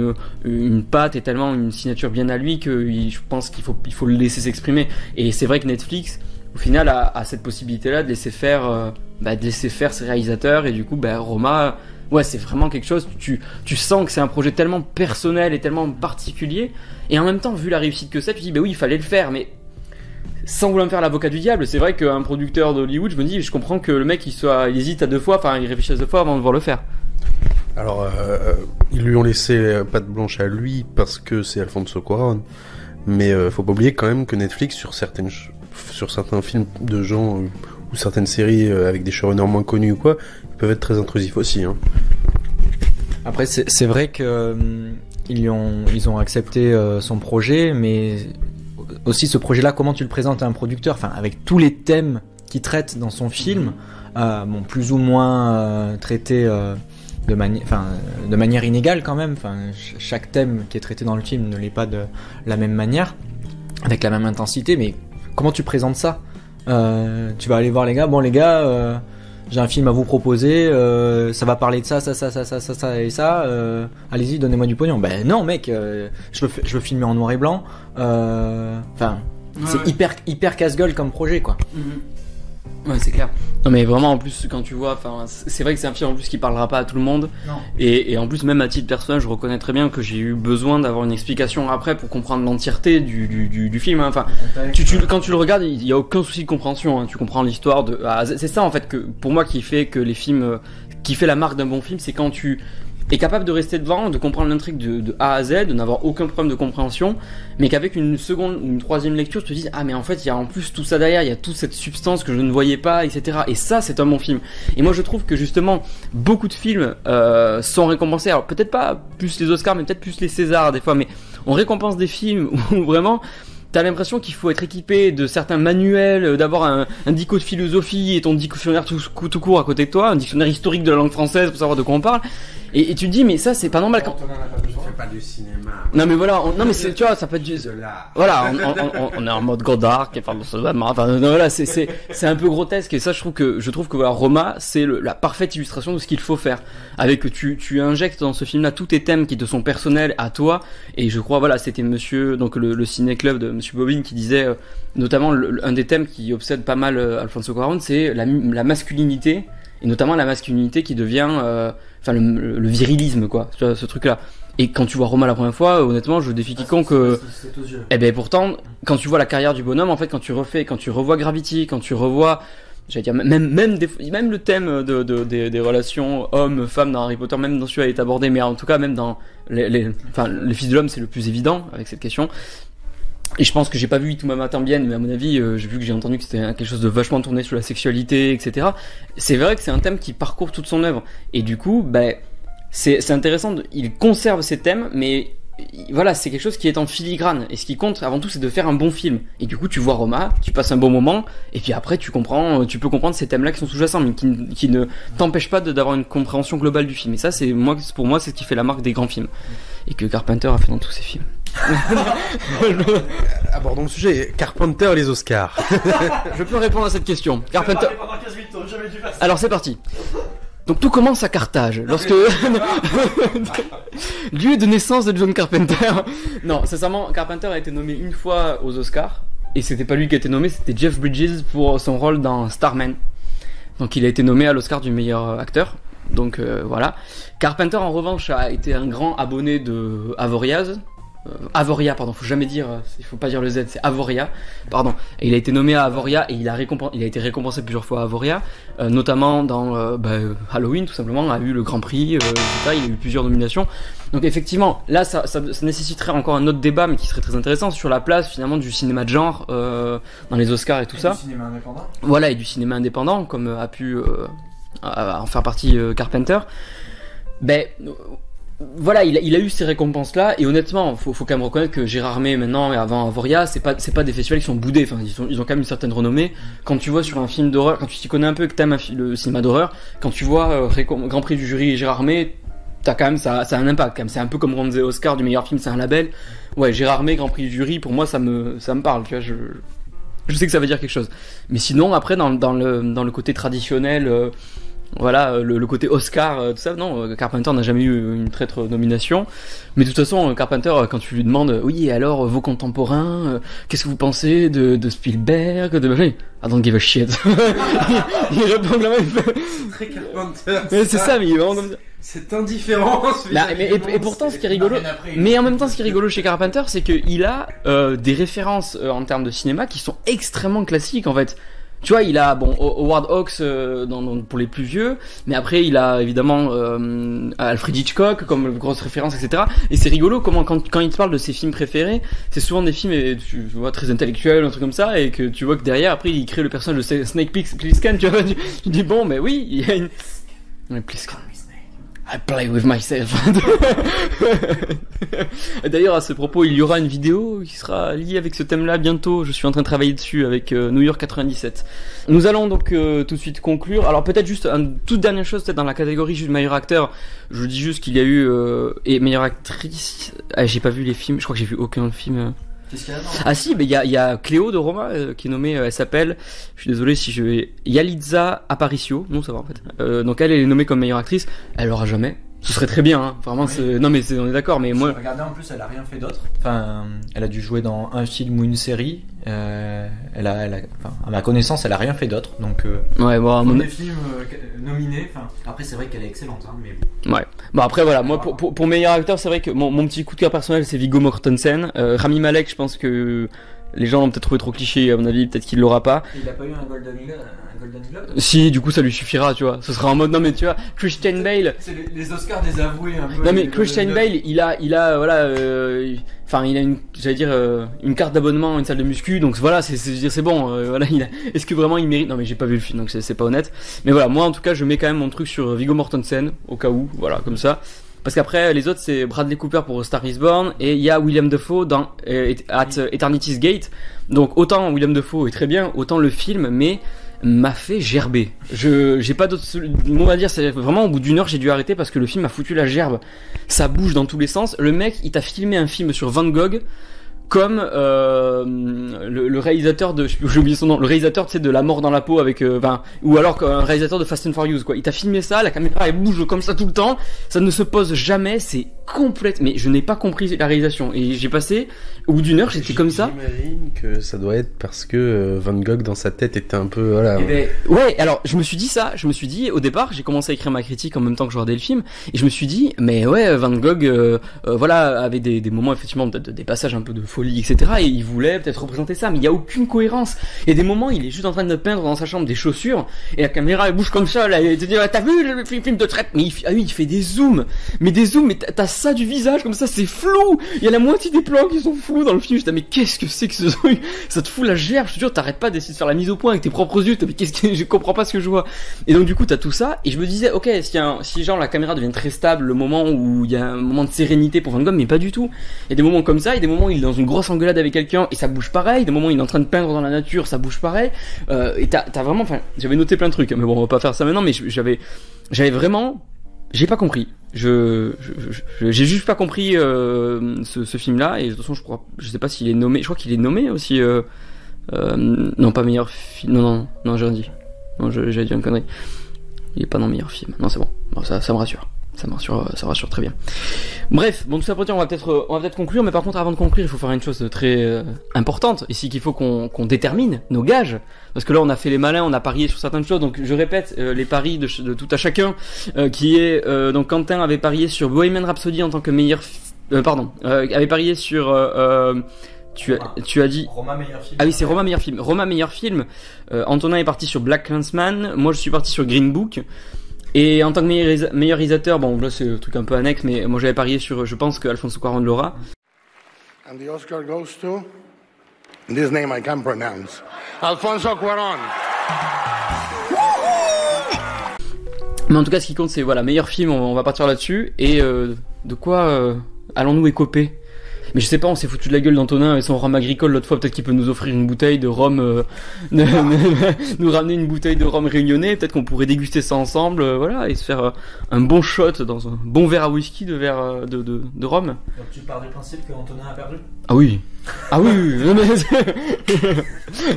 une patte et tellement une signature bien à lui que je pense qu'il faut le laisser s'exprimer. Et c'est vrai que Netflix au final a cette possibilité là de laisser faire ses réalisateurs. Et du coup Roma, ouais, c'est vraiment quelque chose, tu sens que c'est un projet tellement personnel et tellement particulier, et en même temps, vu la réussite que c'est, tu dis, oui, il fallait le faire, mais sans vouloir me faire l'avocat du diable, c'est vrai qu'un producteur d'Hollywood, je me dis, je comprends que le mec, il hésite à 2 fois, enfin, il réfléchisse 2 fois avant de devoir le faire. Alors, ils lui ont laissé patte blanche à lui parce que c'est Alfonso Cuarón, mais faut pas oublier quand même que Netflix, sur certains films de gens ou certaines séries avec des showrunners moins connus ou quoi, ils peuvent être très intrusifs aussi. Hein. Après, c'est vrai que ils ont accepté son projet, mais aussi ce projet-là, comment tu le présentes à un producteur, enfin avec tous les thèmes qu'il traite dans son film, plus ou moins traités de manière inégale quand même. Enfin, chaque thème qui est traité dans le film ne l'est pas de la même manière, avec la même intensité. Mais comment tu présentes ça? Tu vas aller voir les gars. Bon les gars, j'ai un film à vous proposer. Ça va parler de ça et ça. Allez-y, donnez-moi du pognon. Ben non mec, je veux filmer en noir et blanc. C'est hyper casse-gueule comme projet quoi. Ouais, c'est clair. Non mais vraiment, en plus quand tu vois, c'est vrai que c'est un film en plus qui parlera pas à tout le monde. Non. Et en plus, même à titre personnel, je reconnais très bien que j'ai eu besoin d'avoir une explication après pour comprendre l'entièreté du film. Hein. Enfin, quand tu le regardes, il y a aucun souci de compréhension. Hein. Tu comprends l'histoire de A à Z. C'est ça en fait que pour moi qui fait que les films, qui fait la marque d'un bon film, c'est quand tu est capable de rester devant, de comprendre l'intrigue de A à Z, de n'avoir aucun problème de compréhension, mais qu'avec une seconde ou une troisième lecture, tu te dis, ah mais en fait il y a en plus tout ça derrière, il y a toute cette substance que je ne voyais pas, etc. Et ça c'est un bon film. Et moi je trouve que justement beaucoup de films sont récompensés, alors peut-être pas plus les Oscars, mais peut-être plus les Césars des fois, mais on récompense des films où vraiment t'as l'impression qu'il faut être équipé de certains manuels, d'avoir un dico de philosophie et ton dictionnaire tout court à côté de toi, un dictionnaire historique de la langue française pour savoir de quoi on parle. Et tu te dis, mais ça, c'est pas normal quand... On fait pas du cinéma. Non, mais voilà, tu vois, ça peut être du... Voilà, on est en mode Godard, qui parle de ce voilà, c'est un peu grotesque, et ça, je trouve que voilà, Roma, c'est la parfaite illustration de ce qu'il faut faire. Avec que tu injectes dans ce film-là tous tes thèmes qui te sont personnels à toi, et je crois, voilà, c'était le ciné-club de Monsieur Bobine qui disait, notamment, un des thèmes qui obsède pas mal Alfonso Cuarón, c'est la masculinité, et notamment la masculinité qui devient le virilisme quoi, ce truc là. Et quand tu vois Roma la première fois, honnêtement je défie quiconque pourtant quand tu vois la carrière du bonhomme, en fait quand tu revois Gravity, quand tu revois même le thème des relations hommes-femmes dans Harry Potter, même dans celui-là est abordé, mais en tout cas même dans les Fils de l'homme c'est le plus évident avec cette question. Et je pense que j'ai pas vu Tout Mama Tambien, mais à mon avis, j'ai entendu que c'était quelque chose de vachement tourné sur la sexualité, etc. C'est vrai que c'est un thème qui parcourt toute son œuvre. Et du coup, c'est intéressant, il conserve ces thèmes, mais voilà, c'est quelque chose qui est en filigrane. Et ce qui compte avant tout, c'est de faire un bon film. Et du coup, tu vois Roma, tu passes un bon moment, et puis après, tu peux comprendre ces thèmes-là qui sont sous-jacents, mais qui ne t'empêchent pas d'avoir une compréhension globale du film. Et ça, pour moi, c'est ce qui fait la marque des grands films. Et que Carpenter a fait dans tous ses films. Abordons le sujet. Carpenter, les Oscars. Je peux répondre à cette question. Carpenter. Alors c'est parti. Donc tout commence à Carthage, lorsque lieu de naissance de John Carpenter. Non, sincèrement, Carpenter a été nommé une fois aux Oscars, et c'était pas lui qui a été nommé, c'était Jeff Bridges pour son rôle dans Starman. Donc il a été nommé à l'Oscar du meilleur acteur. Donc voilà. Carpenter en revanche a été un grand abonné de Avoria, pardon, faut jamais dire, il faut pas dire le Z, c'est Avoria, pardon. Et il a été nommé à Avoria et il a été récompensé plusieurs fois à Avoria, notamment dans Halloween tout simplement, a eu le Grand Prix, etc. Il a eu plusieurs nominations. Donc effectivement, là ça nécessiterait encore un autre débat, mais qui serait très intéressant sur la place finalement du cinéma de genre dans les Oscars et tout ça. Du cinéma indépendant. Voilà, et du cinéma indépendant, comme a pu en faire partie Carpenter. Voilà, il a eu ces récompenses-là, et honnêtement, faut quand même reconnaître que Gérard May maintenant et avant Avoria, c'est pas des festivals qui sont boudés, enfin, ils ont quand même une certaine renommée. Quand tu vois sur un film d'horreur, quand tu t'y connais un peu, que t'aimes le cinéma d'horreur, quand tu vois Grand Prix du jury et Gérard May, t'as quand même, ça a un impact, quand même. C'est un peu comme on disait Oscar du meilleur film, c'est un label. Ouais, Gérard May, Grand Prix du jury, pour moi, ça me parle, tu vois, je sais que ça veut dire quelque chose. Mais sinon, après, dans le côté traditionnel, voilà, le côté Oscar, tout ça, non, Carpenter n'a jamais eu une traître nomination. Mais de toute façon, Carpenter, quand tu lui demandes, oui, et alors, vos contemporains, qu'est-ce que vous pensez de Spielberg, I don't give a shit. il répond quand même. C'est très Carpenter. C'est ça, mais il est vraiment comme ça. Cette indifférence. Et pourtant, ce qui est rigolo, mais en même temps, ce qui est rigolo chez Carpenter, c'est qu'il a des références en termes de cinéma qui sont extrêmement classiques, en fait. Tu vois, il a Howard Hawks pour les plus vieux, mais après il a évidemment Alfred Hitchcock comme grosse référence, etc. Et c'est rigolo comment quand il te parle de ses films préférés, c'est souvent des films, tu vois, très intellectuels, un truc comme ça, et que tu vois que derrière après il crée le personnage de Snake Plissken, tu vois, tu dis bon, mais oui, il y a une Plissken. I play with myself. D'ailleurs, à ce propos, il y aura une vidéo qui sera liée avec ce thème-là bientôt. Je suis en train de travailler dessus avec New York 97. Nous allons donc tout de suite conclure. Alors peut-être juste une toute dernière chose, peut-être dans la catégorie juste meilleur acteur. Je dis juste qu'il y a eu et meilleure actrice. J'ai pas vu les films. Je crois que j'ai vu aucun film. Qu'est-ce qu'il y a, Ah si, mais il y a Cléo de Roma qui est nommée, elle s'appelle, je suis désolé si je vais, Yalitza Aparicio, non ça va en fait. Donc elle est nommée comme meilleure actrice, elle l'aura jamais. Ce serait très bien, hein. Vraiment, oui. Non mais on est d'accord, mais moi. Regardez, en plus, elle a rien fait d'autre. Enfin, elle a dû jouer dans un film ou une série. Elle a, enfin, à ma connaissance, elle a rien fait d'autre. Donc, ouais, bon, des films nominés. Enfin, après, c'est vrai qu'elle est excellente, hein, mais. Ouais. Bon après voilà, moi pour meilleur acteur, c'est vrai que mon petit coup de cœur personnel, c'est Viggo Mortensen. Rami Malek, je pense que les gens l'ont peut-être trouvé trop cliché, à mon avis, peut-être qu'il l'aura pas. Il a pas eu un Golden Globe. Si, du coup ça lui suffira, tu vois. Ce sera en mode, non mais tu vois, Christian Bale. C'est les Oscars des avoués un peu. Non mais Christian Bale, il a voilà, enfin il a une carte d'abonnement à une salle de muscu, donc voilà, c'est bon, voilà, est-ce que vraiment il mérite? Non mais j'ai pas vu le film, donc c'est pas honnête. Mais voilà, moi en tout cas je mets quand même mon truc sur Viggo Mortensen au cas où, voilà, comme ça. Parce qu'après les autres c'est Bradley Cooper pour Star is Born et il y a William Dafoe dans At Eternity's Gate. Donc autant William Dafoe est très bien, autant le film m'a fait gerber. J'ai pas d'autres mots à dire, c'est vraiment au bout d'une heure j'ai dû arrêter parce que le film m'a foutu la gerbe. Ça bouge dans tous les sens. Le mec il t'a filmé un film sur Van Gogh comme le réalisateur de, j'ai oublié son nom, le réalisateur, tu sais, de La mort dans la peau avec ou alors un réalisateur de Fast and Furious, quoi. Il t'a filmé ça, la caméra elle bouge comme ça tout le temps, ça ne se pose jamais, c'est complète, mais je n'ai pas compris la réalisation et j'ai passé au bout d'une heure, j'étais comme ça. J'imagine que ça doit être parce que Van Gogh dans sa tête était un peu voilà. Ouais, alors je me suis dit au départ, j'ai commencé à écrire ma critique en même temps que je regardais le film et je me suis dit mais ouais, Van Gogh voilà, avait des moments effectivement peut-être des passages un peu de folie, etc. Et il voulait peut-être représenter ça, mais il y a aucune cohérence. Il y a des moments, il est juste en train de peindre dans sa chambre des chaussures, et la caméra elle bouge comme ça, là, et te dit, t'as vu le film de traite? Mais il fait des zooms, mais t'as ça du visage comme ça, c'est flou. Il y a la moitié des plans qui sont flous dans le film. J'étais mais qu'est-ce que c'est que ce truc? Ça te fout la gerbe. Je te jure, t'arrêtes pas d'essayer de faire la mise au point avec tes propres yeux. Mais qu'est-ce que je comprends pas ce que je vois. Et donc du coup t'as tout ça et je me disais ok si genre la caméra devient très stable, le moment où il y a un moment de sérénité pour Van Gogh, mais pas du tout. Il y a des moments comme ça, il y a des moments où il est dans une grosse engueulade avec quelqu'un et ça bouge pareil. Des moments où il est en train de peindre dans la nature, ça bouge pareil. Et t'as vraiment, enfin j'avais noté plein de trucs. Mais bon on va pas faire ça maintenant. Mais j'avais vraiment j'ai pas compris. J'ai juste pas compris ce film-là. Et de toute façon, je sais pas s'il est nommé. Je crois qu'il est nommé aussi. Non, pas meilleur film. Non, j'ai rien dit. Non, j'ai dit une connerie. Il est pas dans meilleur film. Non, c'est bon. Bon, ça me rassure. Ça rassure très bien. Bref, bon tout ça pour dire, on va peut-être conclure, mais par contre avant de conclure, il faut faire une chose de très importante, ici qu'il faut qu'on détermine nos gages, parce que là on a fait les malins, on a parié sur certaines choses, donc je répète les paris de tout à chacun, qui est donc Quentin avait parié sur Bohemian Rhapsody en tant que meilleur, avait parié sur tu as dit Roma meilleur film. Ah oui, c'est Roma meilleur film. Antonin est parti sur Black Clansman, moi je suis parti sur Green Book. Et en tant que meilleur réalisateur, bon là c'est un truc un peu annexe, mais moi j'avais parié sur, je pense que Alfonso Cuarón l'aura. And the Oscar goes to this name I can't pronounce. Alfonso Cuarón. Mais en tout cas, ce qui compte, c'est voilà, meilleur film. On va partir là-dessus. Et de quoi allons-nous écoper? Mais je sais pas, on s'est foutu de la gueule d'Antonin avec son rhum agricole l'autre fois. Peut-être qu'il peut nous offrir une bouteille de rhum, nous ramener une bouteille de rhum réunionnais. Peut-être qu'on pourrait déguster ça ensemble, voilà, et se faire un bon shot dans un bon verre à whisky de rhum. Donc tu pars du principe que Antonin a perdu? Ah oui. Non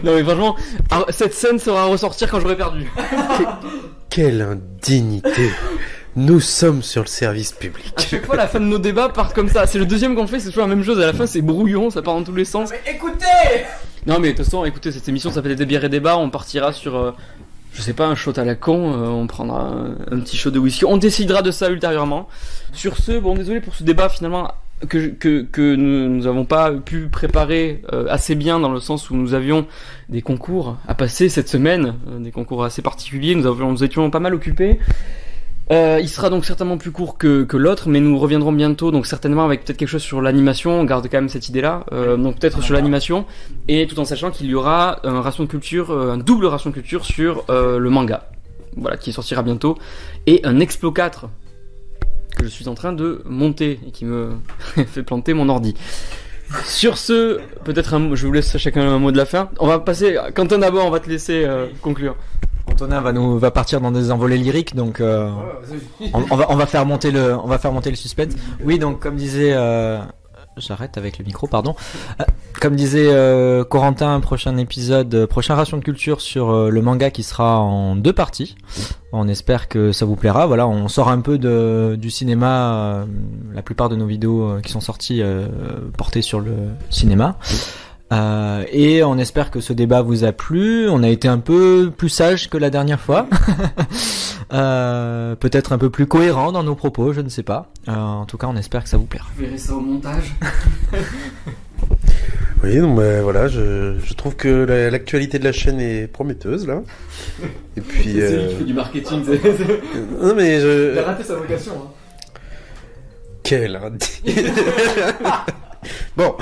mais franchement, cette scène sera à ressortir quand j'aurai perdu. Quelle indignité. Nous sommes sur le service public. À chaque fois, la fin de nos débats part comme ça. C'est le deuxième qu'on fait, c'est toujours la même chose. À la fin, c'est brouillon, ça part dans tous les sens. Mais écoutez! Non, mais de toute façon, écoutez, cette émission s'appelle Des bières et débats. On partira sur, je sais pas, un shot à la con. On prendra un petit shot de whisky. On décidera de ça ultérieurement. Sur ce, bon, désolé pour ce débat finalement que nous avons pas pu préparer assez bien, dans le sens où nous avions des concours à passer cette semaine, des concours assez particuliers. Nous étions pas mal occupés. Il sera donc certainement plus court que l'autre, mais nous reviendrons bientôt, donc certainement avec peut-être quelque chose sur l'animation. On garde quand même cette idée-là, donc peut-être sur l'animation, et tout en sachant qu'il y aura un double ration de culture sur le manga, voilà, qui sortira bientôt, et un Explo 4 que je suis en train de monter et qui me fait planter mon ordi. Sur ce, peut-être je vous laisse chacun un mot de la fin. On va passer, Quentin d'abord, on va te laisser conclure. Antonin va partir dans des envolées lyriques, donc on va faire monter le suspense. Oui, donc comme disait j'arrête avec le micro, pardon. Comme disait Corentin, prochain ration de culture sur le manga qui sera en 2 parties. On espère que ça vous plaira. Voilà, on sort un peu du cinéma. La plupart de nos vidéos qui sont sorties portées sur le cinéma. Et on espère que ce débat vous a plu. On a été un peu plus sage que la dernière fois. Peut-être un peu plus cohérent dans nos propos, je ne sais pas. En tout cas, on espère que ça vous plaira. Vous verrez ça au montage. Oui, donc voilà, je trouve que l'actualité de la chaîne est prometteuse là. Et puis. C'est lui qui fait du marketing. Non mais il a raté sa vocation. Hein. Quelle indignité. Bon,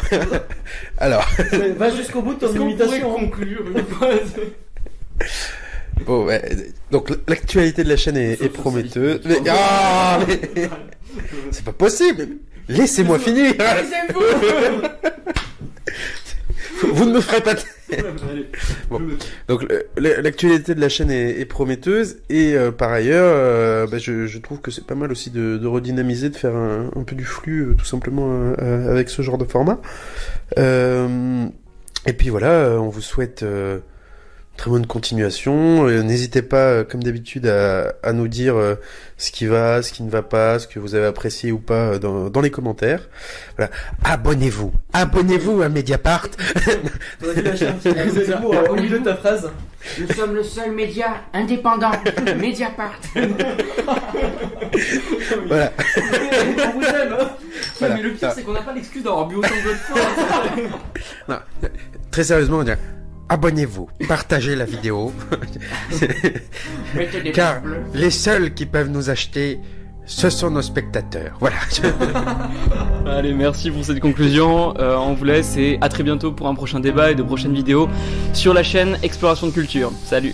alors. Va jusqu'au bout de ton imitation. Conclure. Bon, ouais, donc l'actualité de la chaîne est prometteuse. Mais c'est pas possible. Laissez-moi finir. Vous ne me ferez pas. Bon. Donc l'actualité de la chaîne est prometteuse et par ailleurs, je trouve que c'est pas mal aussi de redynamiser, de faire un peu du flux tout simplement avec ce genre de format. Et puis voilà, on vous souhaite très bonne continuation. N'hésitez pas, comme d'habitude, à nous dire ce qui va, ce qui ne va pas, ce que vous avez apprécié ou pas dans les commentaires. Voilà. Abonnez-vous à Mediapart. Au milieu de ta phrase. Nous sommes le seul média indépendant, Mediapart. Voilà. On vous aime, hein. Voilà. Mais le pire, c'est qu'on n'a pas l'excuse d'avoir bu autant de fois. Non, très sérieusement, on dirait, abonnez-vous, partagez la vidéo. Car les seuls qui peuvent nous acheter, ce sont nos spectateurs. Voilà. Allez, merci pour cette conclusion. On vous laisse et à très bientôt pour un prochain débat et de prochaines vidéos sur la chaîne Exploration de Culture. Salut.